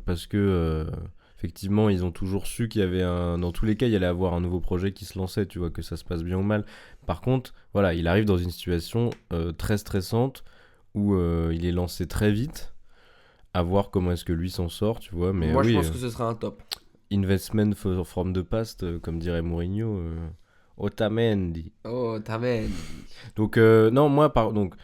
parce que effectivement ils ont toujours su qu'il y avait dans tous les cas il y allait avoir un nouveau projet qui se lançait, tu vois, que ça se passe bien ou mal. Par contre, voilà, il arrive dans une situation très stressante où il est lancé très vite, à voir comment est-ce que lui s'en sort, tu vois. Mais Moi, oui, je pense que ce sera un top. investment from the past, comme dirait Mourinho, Otamendi. Oh, t'amènes. Donc non, donc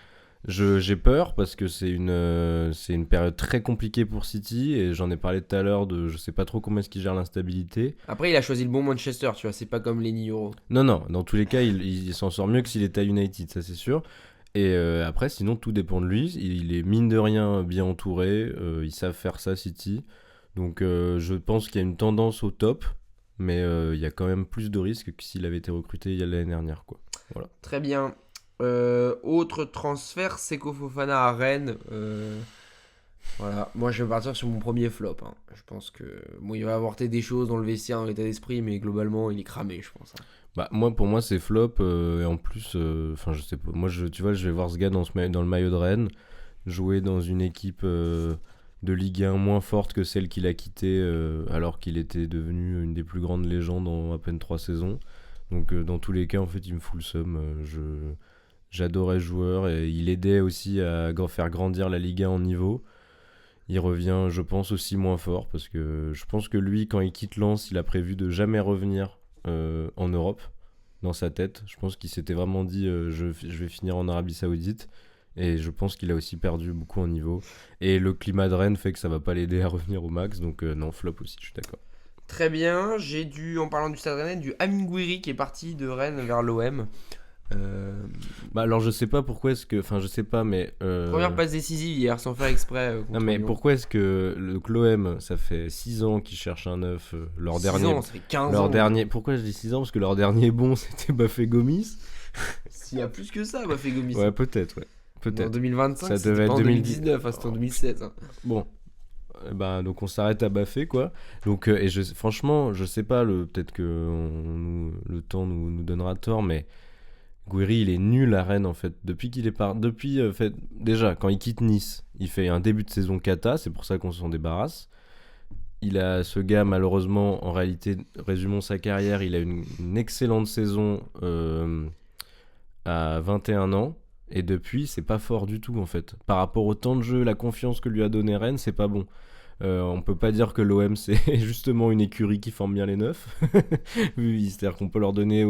j'ai peur parce que c'est une période très compliquée pour City et j'en ai parlé tout à l'heure de je sais pas trop comment est-ce qu'il gère l'instabilité. Après, il a choisi le bon Manchester, tu vois, c'est pas comme Lenny Euro. Non, dans tous les cas, il s'en sort mieux que s'il était à United, ça c'est sûr. Et après, sinon, tout dépend de lui. Il est mine de rien bien entouré. Ils savent faire ça, City. Donc je pense qu'il y a une tendance au top, mais il y a quand même plus de risques que s'il avait été recruté il y a l'année dernière, quoi. Voilà. Très bien. Autre transfert, Seko Fofana à Rennes. Voilà, moi je vais partir sur mon premier flop. Hein. Je pense que il va apporter des choses dans le vestiaire, dans l'état d'esprit, mais globalement il est cramé, je pense. Hein. Bah pour moi c'est flop et en plus enfin je sais pas, moi tu vois je vais voir ce gars dans le maillot de Rennes jouer dans une équipe de Ligue 1 moins forte que celle qu'il a quittée alors qu'il était devenu une des plus grandes légendes en à peine 3 saisons. Donc dans tous les cas en fait il me fout le seum. J'adorais ce joueur et il aidait aussi à faire grandir la Ligue 1 en niveau. Il revient je pense aussi moins fort parce que je pense que lui quand il quitte Lens il a prévu de jamais revenir en Europe dans sa tête. Je pense qu'il s'était vraiment dit je vais finir en Arabie Saoudite et je pense qu'il a aussi perdu beaucoup en niveau et le climat de Rennes fait que ça va pas l'aider à revenir au max donc non flop aussi je suis d'accord. Très bien, en parlant du Stade Rennais, du Amine Gouiri qui est parti de Rennes vers l'OM. Bah alors je sais pas pourquoi est-ce que enfin je sais pas mais Première passe décisive hier sans faire exprès. non mais Lyon. pourquoi est-ce que l'OM ça fait 6 ans qu'ils cherchent un neuf leur 6 dernier ans, ça fait 15 leur ans. dernier pourquoi je dis 6 ans parce que leur dernier bon c'était Bafé Gomis. S'il y a plus que ça, Bafé Gomis. Ouais peut-être En peut-être 2025, Ça c'était devait pas être en 2010. 2019, hein, c'était en 2007. Hein. bon. Ben, donc on s'arrête à Bafé quoi. Donc franchement je sais pas peut-être que le temps nous donnera tort mais Gouiri il est nul à Rennes en fait depuis qu'il est en fait déjà quand il quitte Nice il fait un début de saison cata c'est pour ça qu'on s'en débarrasse. Ce gars malheureusement en réalité résumons sa carrière il a une excellente saison à 21 ans et depuis c'est pas fort du tout en fait par rapport au temps de jeu la confiance que lui a donné Rennes c'est pas bon. On peut pas dire que l'OM c'est justement une écurie qui forme bien les neufs. C'est-à-dire qu'on peut leur donner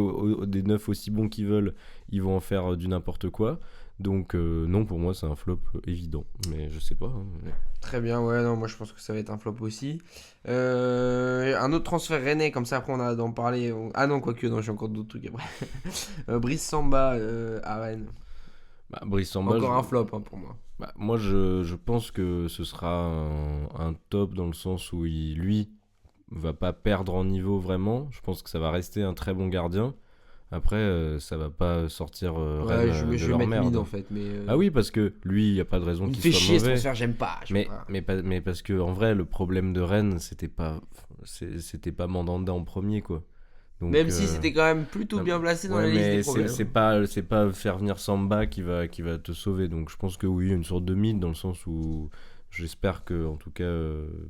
des neufs aussi bons qu'ils veulent, ils vont en faire du n'importe quoi. Donc non pour moi c'est un flop évident, mais je sais pas. Hein, mais... Très bien, ouais, non, moi je pense que ça va être un flop aussi. Un autre transfert rennais, comme ça après on a d'en parler. Ah non, quoique, non, j'ai encore d'autres trucs après. Brice Samba à Rennes. Bah, Brice Samba, Encore un flop hein, pour moi. bah, moi je pense que ce sera un top dans le sens où lui va pas perdre en niveau vraiment. Je pense que ça va rester un très bon gardien. Après, ça va pas sortir Rennes de Je vais leur mettre merde. mid en fait. Mais, Ah oui, parce que lui, il n'y a pas de raison il me qu'il fait soit chier ce mauvais. transfert, j'aime pas. Mais parce que en vrai, le problème de Rennes, c'était pas Mandanda en premier, quoi. Donc, Même si c'était quand même plutôt bien placé dans ouais, la liste mais des problèmes. c'est pas faire venir Samba qui va te sauver. Donc je pense que oui, une sorte de mid dans le sens où j'espère que en tout cas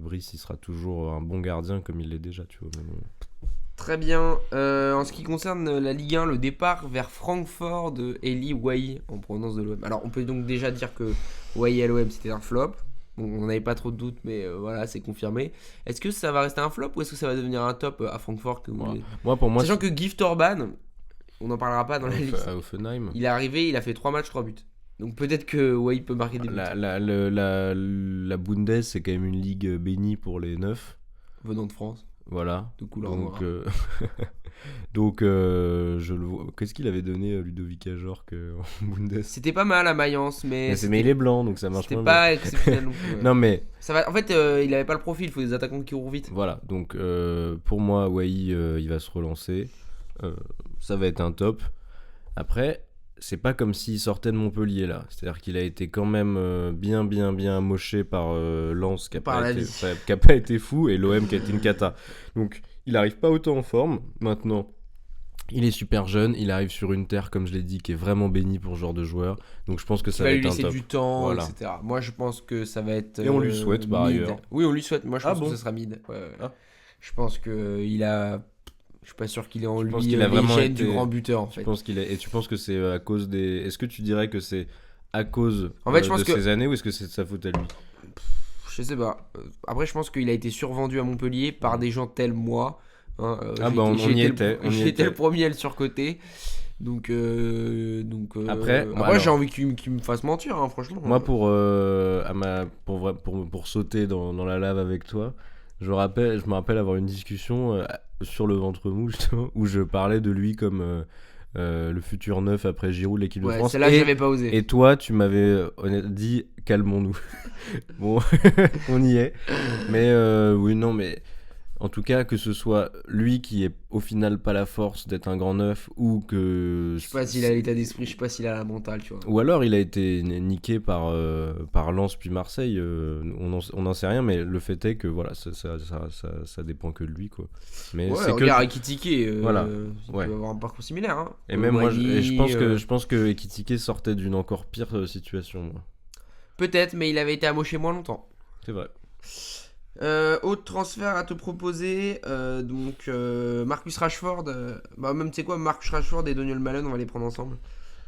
Brice il sera toujours un bon gardien comme il l'est déjà, tu vois. Mais bon. Très bien. En ce qui concerne la Ligue 1, le départ vers Francfort de Eli Wahi en provenance de l'OM. Alors on peut donc déjà dire que Wahi à l'OM c'était un flop. Bon, on n'avait pas trop de doutes, mais voilà, c'est confirmé. Est-ce que ça va rester un flop ou est-ce que ça va devenir un top à Francfort Pour moi, Sachant que Gift Orban, on n'en parlera pas dans la liste. à Offenheim. Il est arrivé, il a fait 3 matchs, 3 buts. Donc peut-être que Wahi peut marquer des buts. La Bundes, c'est quand même une ligue bénie pour les neufs. Venant de France, Voilà. de couleur Donc, noire. je le vois. Qu'est-ce qu'il avait donné Ludovic Ajorc en Bundes? C'était pas mal à Mayence, mais Mais il est blanc, donc ça marche c'était moins pas exceptionnel non plus. bien. Ouais. Non, mais Ça va... En fait, il avait pas le profil, il faut des attaquants qui courent vite. voilà. Donc, pour moi, Wahi, il va se relancer. Ça va être un top. Après, c'est pas comme s'il sortait de Montpellier là. C'est-à-dire qu'il a été quand même bien amoché par Lens qui a Par pas la été, vie. qui a pas été fou et l'OM qui a été une cata. Donc il arrive pas autant en forme. Maintenant, il est super jeune, il arrive sur une terre comme je l'ai dit qui est vraiment bénie pour ce genre de joueur. Donc je pense que Ça ça va va lui être un laisser top. du temps, Voilà. etc. Moi, je pense que ça va être. Et on lui souhaite, par mid. ailleurs. Oui, on lui souhaite. Moi, je Ah pense bon que ça sera mid. Ouais. Ah. Je pense que il a. Je suis pas sûr qu'il ait en Je pense lui qu'il a les vraiment gènes été- du grand buteur en Je fait. pense qu'il est. Et tu penses que c'est à cause des. Est-ce que tu dirais que c'est à cause En fait, je pense de que- ces années ou est-ce que c'est de sa faute à lui? Je sais pas. Après, je pense qu'il a été survendu à Montpellier par des gens tels moi. Hein, Ah bah, on y était. J'étais le premier à le surcoter. Donc Après, moi alors- j'ai envie qu'il me fasse mentir, hein, franchement. Moi, pour sauter dans la lave avec toi, je me rappelle avoir une discussion sur le ventre mou, justement, où je parlais de lui comme le futur neuf après Giroud de l'équipe de Ouais, France. celle-là, j'avais pas osé. Et toi, tu m'avais dit calmons-nous. Bon, on y est. Mais oui, non, mais en tout cas, que ce soit lui qui est au final pas la force d'être un grand neuf ou que. Je sais pas s'il a l'état d'esprit, je sais pas s'il a la mentale, tu vois. Ou alors il a été niqué par Lens puis Marseille, on n'en sait rien, mais le fait est que voilà, ça dépend que de lui, quoi. Mais Ouais, c'est regarde Ekitike, Voilà, il ouais. peut avoir un parcours similaire. Hein. Et même moi, Wally, je pense que Ekitike sortait d'une encore pire situation, moi. peut-être, mais il avait été amoché moins longtemps. C'est vrai. Autre transfert à te proposer, Marcus Rashford, même tu sais quoi, Marcus Rashford et Daniel Malone, on va les prendre ensemble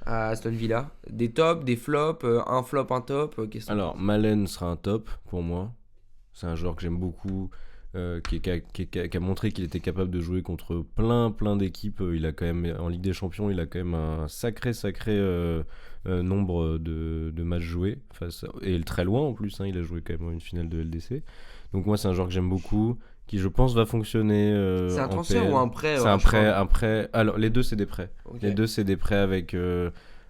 à Aston Villa. Des tops, des flops, un flop, un top. Qu'est-ce que Alors, Malen sera un top pour moi. C'est un joueur que j'aime beaucoup, qui a montré qu'il était capable de jouer contre plein d'équipes. Il a quand même, en Ligue des Champions, il a quand même un sacré nombre de matchs joués. Et très loin en plus, hein, il a joué quand même une finale de LDC. Donc moi, c'est un joueur que j'aime beaucoup, qui je pense va fonctionner. c'est un en transfert PL. ou un prêt C'est un Rashford prêt. Alors, les deux, c'est des prêts. Ok. Les deux, c'est des prêts avec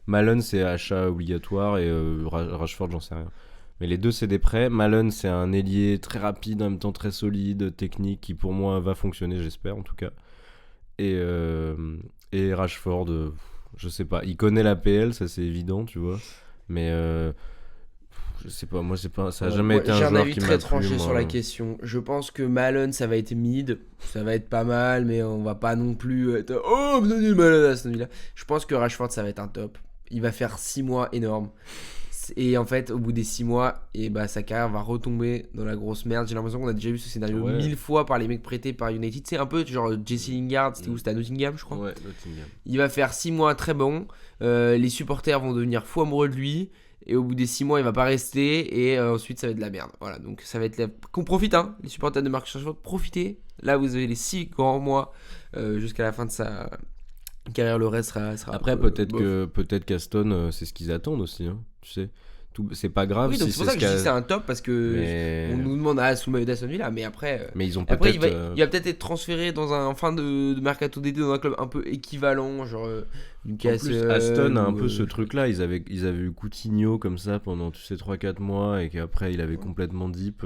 Malone, c'est achat obligatoire et Rashford, j'en sais rien. Mais les deux, c'est des prêts. Malone, c'est un ailier très rapide, en même temps très solide, technique, qui pour moi va fonctionner, j'espère en tout cas. Et Rashford, je sais pas. Il connaît la PL, ça c'est évident, tu vois. Mais je sais pas, moi ça a jamais été un J'ai un joueur avis qui m'a très plu, tranché moi. sur la question. Je pense que Malone, ça va être mid, ça va être pas mal, mais on va pas non plus être oh, Daniel Malone à Aston Villa. Je pense que Rashford, ça va être un top. Il va faire 6 mois énormes. Et en fait, au bout des 6 mois, sa carrière va retomber dans la grosse merde. J'ai l'impression qu'on a déjà vu ce scénario Ouais. 1000 fois par les mecs prêtés par United. C'est un peu genre Jesse Lingard, c'était où? C'était à Nottingham, je crois. Ouais, Nottingham. Il va faire 6 mois très bons. Les supporters vont devenir fous amoureux de lui. Et au bout des 6 mois, il va pas rester. Et ensuite, ça va être de la merde. Voilà, donc ça va être qu'on profite, hein, les supporters de Marcus Rashford. Profitez. Là, vous avez les 6 grands mois jusqu'à la fin de sa carrière. Le reste sera Après, bof. peut-être qu'Aston, c'est ce qu'ils attendent aussi, hein, tu sais. c'est pas grave. Oui, donc si c'est pour ça que ce je dis qu'a- que c'est un top parce que Mais... on nous demande sous le maillot d'Aston Villa, mais après. mais ils ont Après, peut-être. il va peut-être être transféré en fin de mercato d'été dans un club un peu équivalent, genre En Newcastle. plus, Aston a un ou, peu ce truc-là. Ils avaient eu Coutinho comme ça pendant tous ces 3-4 mois et qu'après il avait complètement deep.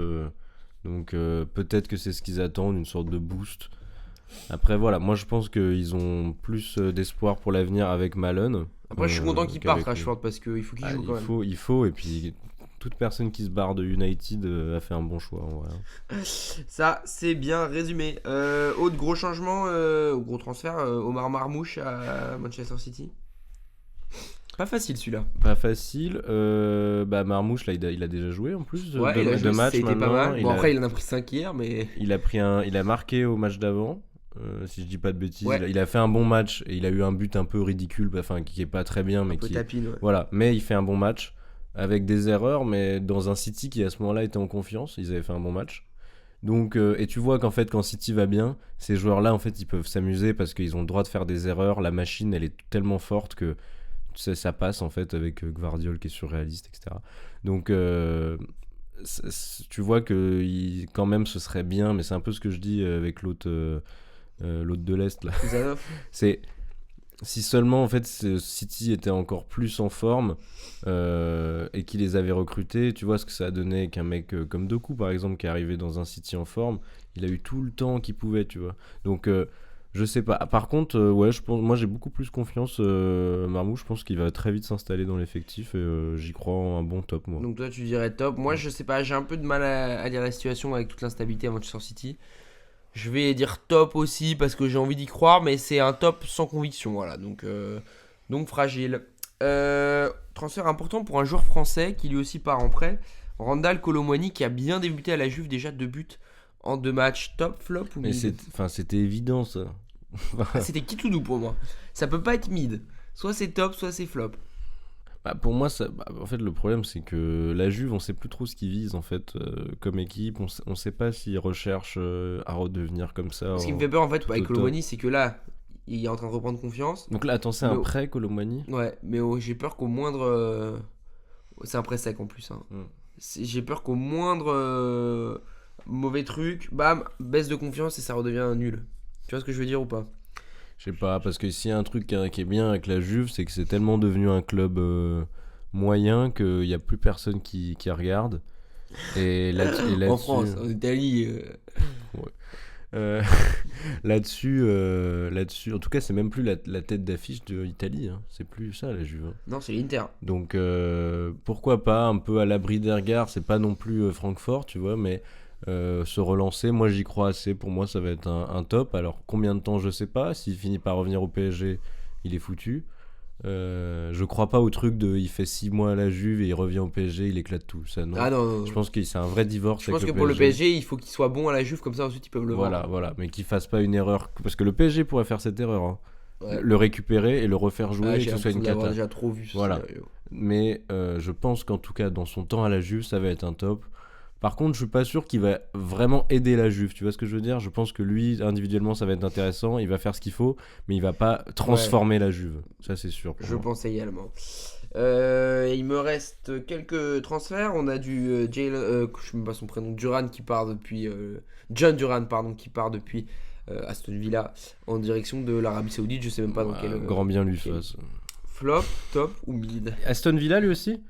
Donc peut-être que c'est ce qu'ils attendent, une sorte de boost. Après voilà, moi je pense qu'ils ont plus d'espoir pour l'avenir avec Malone. Après, je suis content qu'il parte, qu'avec- Rashford, parce qu'il faut qu'il joue quand même. il faut, et puis toute personne qui se barre de United a fait un bon choix en vrai. Ça, c'est bien résumé. Autre gros changement, gros transfert, Omar Marmouche à Manchester City. Pas facile celui-là. Pas facile. Marmouche là, il a déjà joué en plus Ouais, il a de joué, matchs c'était pas maintenant. mal. Bon, après, il en a pris 5 hier, mais. Il a marqué au match d'avant, si je dis pas de bêtises. Ouais. Il a fait un bon match et il a eu un but un peu ridicule, enfin qui est pas très bien, mais Un peu qui tapine, ouais. voilà. Mais il fait un bon match avec des erreurs, mais dans un City qui à ce moment-là était en confiance, ils avaient fait un bon match. Donc et tu vois qu'en fait quand City va bien, ces joueurs-là en fait ils peuvent s'amuser parce qu'ils ont le droit de faire des erreurs. La machine elle est tellement forte que ça passe en fait avec Gvardiol qui est surréaliste, etc. Donc tu vois que quand même ce serait bien, mais c'est un peu ce que je dis avec l'autre de l'Est là. Kuzanov. C'est si seulement en fait City était encore plus en forme et qu'il les avait recrutés, tu vois ce que ça a donné avec un mec comme Doku par exemple qui est arrivé dans un City en forme, il a eu tout le temps qu'il pouvait, tu vois. Donc je sais pas. Par contre, ouais, moi j'ai beaucoup plus confiance. Marmouche, je pense qu'il va très vite s'installer dans l'effectif et j'y crois en un bon top, moi. Donc toi tu dirais top. Moi je sais pas, j'ai un peu de mal à lire la situation avec toute l'instabilité à Manchester City. Je vais dire top aussi parce que j'ai envie d'y croire, mais c'est un top sans conviction, voilà. Donc fragile. Transfert important pour un joueur français qui lui aussi part en prêt. Randal Colomwani qui a bien débuté à la Juve, déjà 2 buts en 2 matchs. Top, flop ou Mais mid? c'était évident ça. C'était Kitoudou pour moi. Ça peut pas être mid. Soit c'est top, soit c'est flop. Pour moi, en fait, le problème, c'est que la Juve, on sait plus trop ce qu'ils visent, en fait, comme équipe. On sait pas s'ils recherchent à redevenir comme ça. Ce qui me fait peur en fait tout avec au top. Colomwani, c'est que là, il est en train de reprendre confiance. Donc là, attends, c'est Mais un prêt, Colomani? Ouais, mais j'ai peur qu'au moindre. C'est un prêt sec en plus. Hein. J'ai peur qu'au moindre mauvais truc, bam, baisse de confiance et ça redevient nul. Tu vois ce que je veux dire ou pas? Je sais pas, parce que s'il y a un truc qui est bien avec la Juve, c'est que c'est tellement devenu un club moyen qu'il n'y a plus personne qui regarde. Et là-dessus, En France, en Italie. là-dessus, en tout cas, c'est même plus la tête d'affiche de l'Italie. Hein. C'est plus ça, la Juve. Hein. Non, c'est l'Inter. Donc, pourquoi pas, un peu à l'abri des regards. C'est pas non plus Francfort, tu vois, mais se relancer, moi j'y crois assez. Pour moi, ça va être un top. Alors, combien de temps, je sais pas. S'il finit par revenir au PSG, il est foutu. Je crois pas au truc de il fait 6 mois à la Juve et il revient au PSG, il éclate tout. Ça, non. Ah non. Je pense que c'est un vrai divorce. Je pense avec que pour le PSG, il faut qu'il soit bon à la Juve, comme ça ensuite ils peuvent le vendre. Voilà, mais qu'il fasse pas une erreur. Parce que le PSG pourrait faire cette erreur. Hein. Ouais. Le récupérer et le refaire jouer et J'ai que ce soit l'impression une d'avoir cata. déjà trop vu ce Voilà. scénario. Mais je pense qu'en tout cas, dans son temps à la Juve, ça va être un top. Par contre, je suis pas sûr qu'il va vraiment aider la Juve. Tu vois ce que je veux dire? Je pense que lui, individuellement, ça va être intéressant. Il va faire ce qu'il faut, mais il va pas transformer la Juve. Ça, c'est sûr. pour Je moi. pense également. Il me reste quelques transferts. On a du Jalen, je sais même pas son prénom, Duran qui part depuis John Duran pardon qui part depuis Aston Villa en direction de l'Arabie Saoudite. Je sais même pas dans quel Grand bien lui quel- fasse. flop, top ou mid. Aston Villa, lui aussi?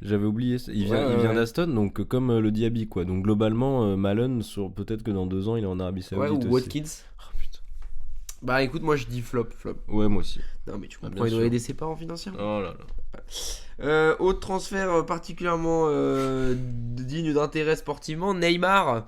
J'avais oublié. Il vient Ouais. d'Aston, donc comme le Diaby, quoi. Donc globalement, Malone, peut-être que dans 2 ans, il est en Arabie Ouais, Saoudite ou aussi. Watkins. Oh, putain. Bah écoute, moi je dis flop. Ouais, moi aussi. Non mais tu Ah, comprends, bien il doit sûr. aider ses parents financièrement. Oh là là. Autre transfert particulièrement digne d'intérêt sportivement, Neymar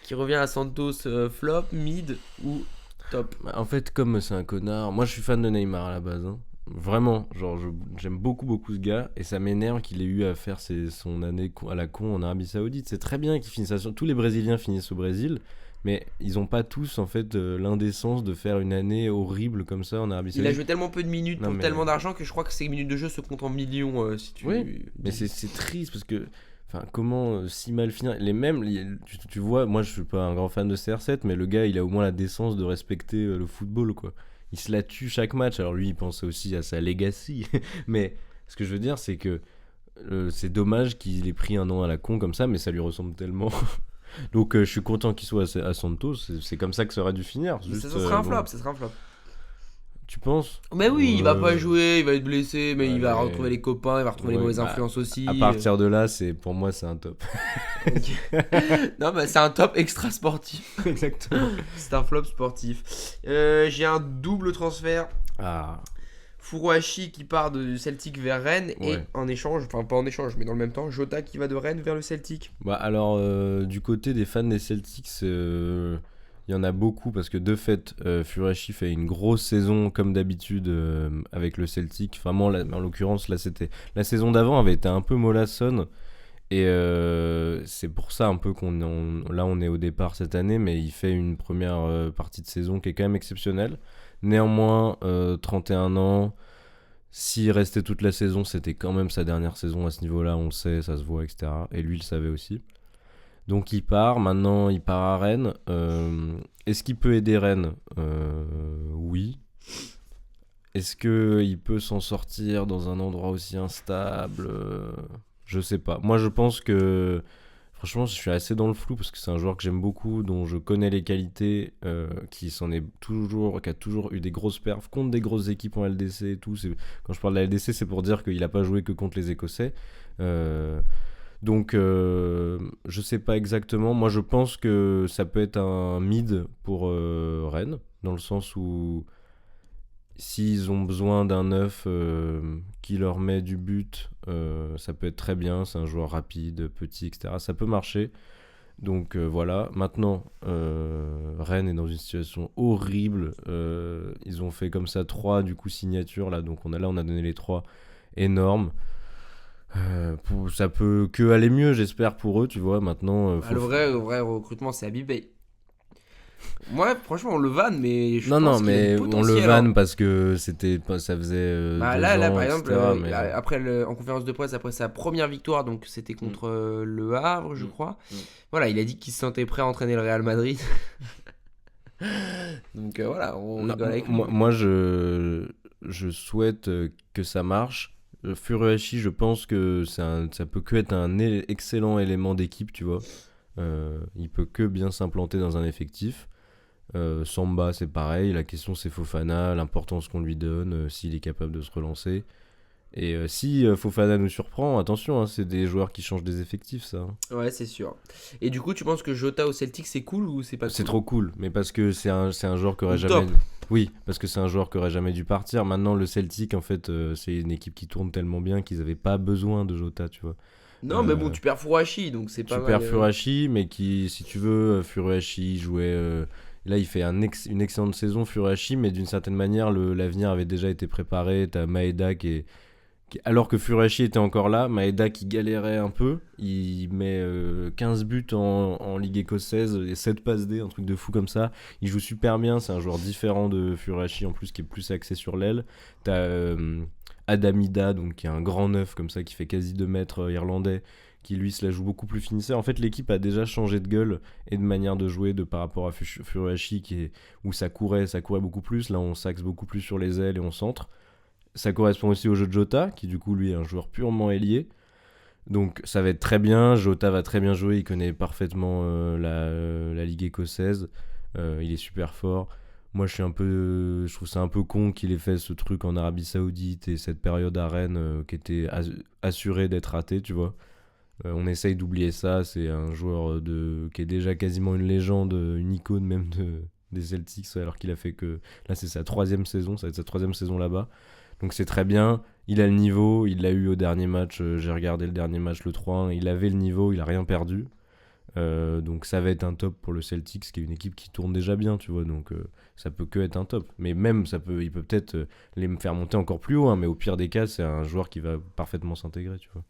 qui revient à Santos, flop, mid ou top. En fait, comme c'est un connard, moi je suis fan de Neymar à la base. Hein. Vraiment, genre j'aime beaucoup ce gars et ça m'énerve qu'il ait eu à faire son année à la con en Arabie Saoudite. C'est très bien qu'il finisse tous les Brésiliens finissent au Brésil, mais ils ont pas tous en fait l'indécence de faire une année horrible comme ça en Arabie Il a Saoudite. joué tellement peu de minutes Non, pour mais- tellement d'argent que je crois que ses minutes de jeu se comptent en millions si tu. Oui, Mais c'est triste parce que comment si mal finir tu vois, moi je suis pas un grand fan de CR7, mais le gars il a au moins la décence de respecter le football, quoi. Il se la tue chaque match. Alors lui il pense aussi à sa legacy mais ce que je veux dire c'est que c'est dommage qu'il ait pris un an à la con comme ça, mais ça lui ressemble tellement. Donc je suis content qu'il soit à Santos. C'est comme ça que ça aurait dû finir. Ça sera un flop, ça sera un flop. Tu penses? Mais oui, il va pas jouer, il va être blessé, mais il va Ouais. retrouver les copains, il va retrouver les mauvaises bah, influences aussi. À partir de là, pour moi, c'est un top. Non, mais c'est un top extra sportif. Exactement. C'est un flop sportif. J'ai un double transfert. Ah, Furuhashi qui part de Celtic vers Rennes et Ouais. en échange, enfin pas en échange, mais dans le même temps, Jota qui va de Rennes vers le Celtic. bah alors, du côté des fans des Celtics, il y en a beaucoup parce que de fait, Furuhashi fait une grosse saison comme d'habitude avec le Celtic. Enfin, moi, en l'occurrence, là, la saison d'avant avait été un peu mollassonne. Et c'est pour ça un peu là on est au départ cette année, mais il fait une première partie de saison qui est quand même exceptionnelle. Néanmoins, 31 ans, s'il restait toute la saison, c'était quand même sa dernière saison à ce niveau-là, on le sait, ça se voit, etc. Et lui, il le savait aussi. Donc il part, maintenant il part à Rennes. Est-ce qu'il peut aider Rennes? Oui. Est-ce qu'il peut s'en sortir dans un endroit aussi instable? Je sais pas. Moi je pense que franchement je suis assez dans le flou parce que c'est un joueur que j'aime beaucoup, dont je connais les qualités, qui a toujours eu des grosses perfs contre des grosses équipes en LDC et tout. Quand je parle de la LDC, c'est pour dire qu'il a pas joué que contre les Écossais. Donc je sais pas exactement. Moi je pense que ça peut être un mid pour Rennes, dans le sens où s'ils ont besoin d'un neuf qui leur met du but, ça peut être très bien. C'est un joueur rapide, petit, etc. Ça peut marcher. Donc voilà. Maintenant, Rennes est dans une situation horrible. Ils ont fait comme ça 3 du coup signatures là. Donc on a donné les 3 énormes. Ça peut que aller mieux, j'espère pour eux, tu vois. Maintenant, Le vrai recrutement, c'est Habib Bey. Moi, franchement, on le vanne, mais je pense non, qu'il a mais du on potentiel, le hein. vanne parce que ça faisait. Bah, 2 là, ans, par exemple, etc., mais- après en conférence de presse, après sa première victoire, donc c'était contre le Havre, je crois. Voilà, il a dit qu'il se sentait prêt à entraîner le Real Madrid. Donc voilà, on Non, rigole avec lui. moi, je souhaite que ça marche. Furuhashi, je pense que ça peut que être un excellent élément d'équipe, tu vois. Il peut que bien s'implanter dans un effectif. Samba, c'est pareil. La question, c'est Fofana, l'importance qu'on lui donne, s'il est capable de se relancer. Et si Fofana nous surprend, attention, hein, c'est des joueurs qui changent des effectifs, ça. Hein. Ouais, c'est sûr. Et du coup, tu penses que Jota au Celtic, c'est cool ou c'est pas cool? C'est trop cool, mais parce que c'est un joueur qui aurait Ou jamais. top. Oui, parce que c'est un joueur qui aurait jamais dû partir. Maintenant, le Celtic, en fait, c'est une équipe qui tourne tellement bien qu'ils avaient pas besoin de Jota, tu vois. Non, mais bon, tu perds Furuhashi, donc c'est pas Tu mal. perds Furuhashi, mais si tu veux, Furuhashi jouait. Là, il fait une excellente saison, Furuhashi, mais d'une certaine manière, l'avenir avait déjà été préparé. T'as Maeda alors que Furuhashi était encore là, Maeda qui galérait un peu, il met 15 buts en Ligue écossaise et 7 passes D, un truc de fou comme ça. Il joue super bien, c'est un joueur différent de Furuhashi en plus, qui est plus axé sur l'aile. T'as Adamida, donc qui est un grand neuf comme ça, qui fait quasi 2 mètres, irlandais, qui lui se la joue beaucoup plus finisseur. En fait, l'équipe a déjà changé de gueule et de manière de jouer par rapport à Furuhashi, où ça courait beaucoup plus. Là, on s'axe beaucoup plus sur les ailes et on centre. Ça correspond aussi au jeu de Jota, qui du coup lui est un joueur purement ailier. Donc ça va être très bien, Jota va très bien jouer, il connaît parfaitement la Ligue écossaise, il est super fort. Moi je trouve ça un peu con qu'il ait fait ce truc en Arabie Saoudite et cette période à Rennes qui était assurée d'être ratée, tu vois. On essaye d'oublier ça, c'est un joueur qui est déjà quasiment une légende, une icône même des Celtics, alors qu'il a fait que... Là c'est sa 3e saison, ça va être sa 3e saison là-bas. Donc c'est très bien, il a le niveau, il l'a eu au dernier match, j'ai regardé le dernier match, le 3-1, il avait le niveau, il a rien perdu. Donc ça va être un top pour le Celtics, qui est une équipe qui tourne déjà bien, tu vois, donc ça peut que être un top. Mais même, il peut peut-être les faire monter encore plus haut, hein, mais au pire des cas, c'est un joueur qui va parfaitement s'intégrer, tu vois.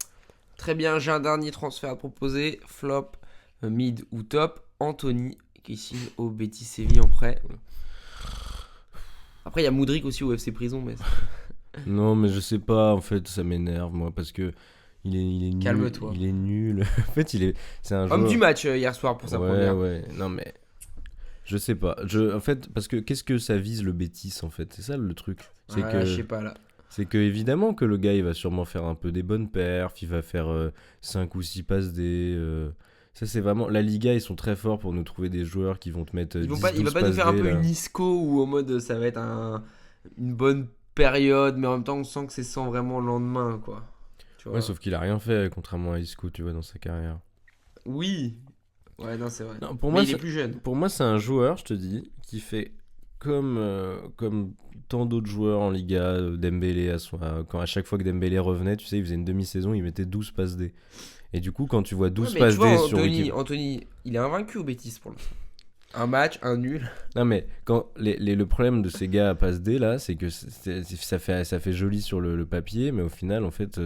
Très bien, j'ai un dernier transfert à proposer, flop, mid ou top, Anthony, qui signe au Betis Séville en prêt. Après, il y a Moudryk aussi au FC Prison, mais... Non, mais je sais pas, en fait, ça m'énerve, moi, parce que il est nul. Calme-toi. Il est nul. En fait, c'est un Homme joueur... du match hier soir pour sa première. Ouais, non, mais... Je sais pas. En fait, parce que qu'est-ce que ça vise le Betis, en fait? C'est ça le truc. C'est Ouais, que... je sais pas là. C'est que évidemment que le gars il va sûrement faire un peu des bonnes perfs, il va faire 5 ou 6 passes D. Ça c'est vraiment... La Liga ils sont très forts pour nous trouver des joueurs qui vont te mettre 10, Il va pas nous 12 faire un passes peu D, là. une ISCO où en mode ça va être une bonne période, mais en même temps on sent que c'est sans vraiment le lendemain, quoi. Tu vois. Ouais, sauf qu'il a rien fait contrairement à Isco, tu vois, dans sa carrière. Oui. Ouais, non, c'est vrai. Non, pour Mais moi, il est plus jeune. Pour moi, c'est un joueur, je te dis, qui fait comme tant d'autres joueurs en Liga, Dembélé, à chaque fois que Dembélé revenait, tu sais, il faisait une demi-saison, il mettait 12 passes D. Et du coup, quand tu vois 12 Ouais, mais passes tu vois, D sur Anthony, il est invaincu au Betis pour l'instant. Un match, un nul. Non, mais quand le problème de ces gars à passe D, là, c'est que ça fait joli sur le papier, mais au final, en fait,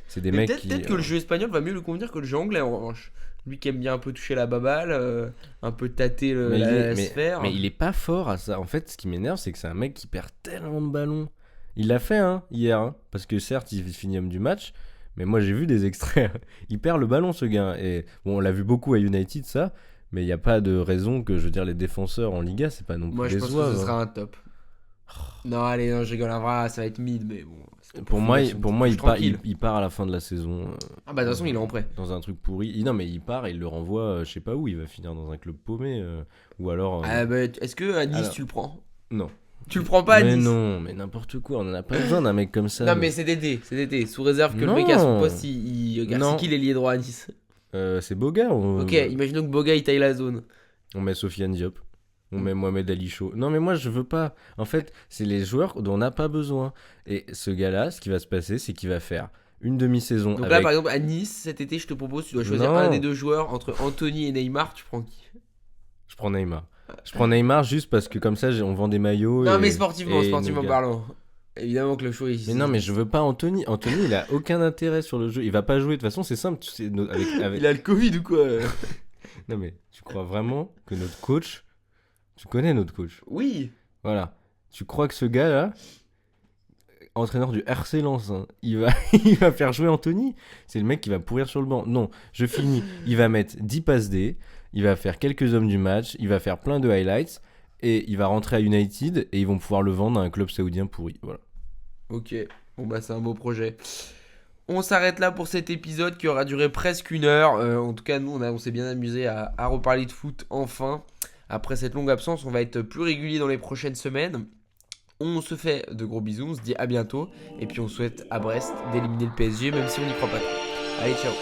c'est des Mais mecs peut-être que le jeu espagnol va mieux le convenir que le jeu anglais en revanche. Lui qui aime bien un peu toucher la baballe, un peu tâter la sphère. Mais il est pas fort à ça. En fait, ce qui m'énerve, c'est que c'est un mec qui perd tellement de ballons. Il l'a fait hein, hier, hein, parce que certes, il finit homme du match, mais moi j'ai vu des extraits. Il perd le ballon, ce gars. Et bon, on l'a vu beaucoup à United, ça, mais il n'y a pas de raison que, je veux dire, les défenseurs en Liga, c'est pas non plus Moi je des pense zouaves, que ce hein. sera un top. Non, allez, non, je rigole, en vrai, ça va être mid, mais bon. Pour moi, tranquille. il part à la fin de la saison. Ah bah de toute façon, il est en prêt. Dans un truc pourri. Non, mais il part et il le renvoie, je sais pas où. Il va finir dans un club paumé. Ou alors. Ah bah, est-ce que à Nice alors- tu le prends? Non. Tu le prends pas à Mais Nice? non, mais n'importe quoi. On en a pas besoin d'un mec comme ça. Non, mais c'est d'été. Sous réserve que le Non. mec à son poste, il regarde Non. c'est qui l'ailier droit à Nice. C'est Boga. Ok, imaginons que Boga il taille la zone. On met Sofiane Diop. On met Mohamed Ali Chaud. Non, mais moi, je veux pas. En fait, c'est les joueurs dont on n'a pas besoin. Et ce gars-là, ce qui va se passer, c'est qu'il va faire une demi-saison Donc avec... là, par exemple, à Nice, cet été, je te propose, tu dois choisir Non. un des deux joueurs entre Anthony et Neymar. Tu prends qui? Je prends Neymar. Je prends Neymar juste parce que comme ça, on vend des maillots. Non, et- mais sportivement et nos gars. parlant. Évidemment que le choix est. Mais non, mais je veux pas Anthony. Anthony, il a aucun intérêt sur le jeu. Il va pas jouer. De toute façon, c'est simple. Tu sais, Il a le Covid ou quoi? Non, mais tu crois vraiment que notre coach... Tu connais notre coach? Oui. Voilà. Tu crois que ce gars-là, entraîneur du RC Lens, hein, il va faire jouer Anthony? C'est le mec qui va pourrir sur le banc. Non, je finis. Il va mettre 10 passes D, il va faire quelques hommes du match, il va faire plein de highlights, et il va rentrer à United, et ils vont pouvoir le vendre à un club saoudien pourri. Voilà. Ok. Bon, bah, c'est un beau projet. On s'arrête là pour cet épisode qui aura duré presque 1 heure. En tout cas, nous, on s'est bien amusé à reparler de foot enfin. Après cette longue absence, on va être plus régulier dans les prochaines semaines. On se fait de gros bisous, on se dit à bientôt. Et puis on souhaite à Brest d'éliminer le PSG, même si on n'y croit pas trop. Allez, ciao.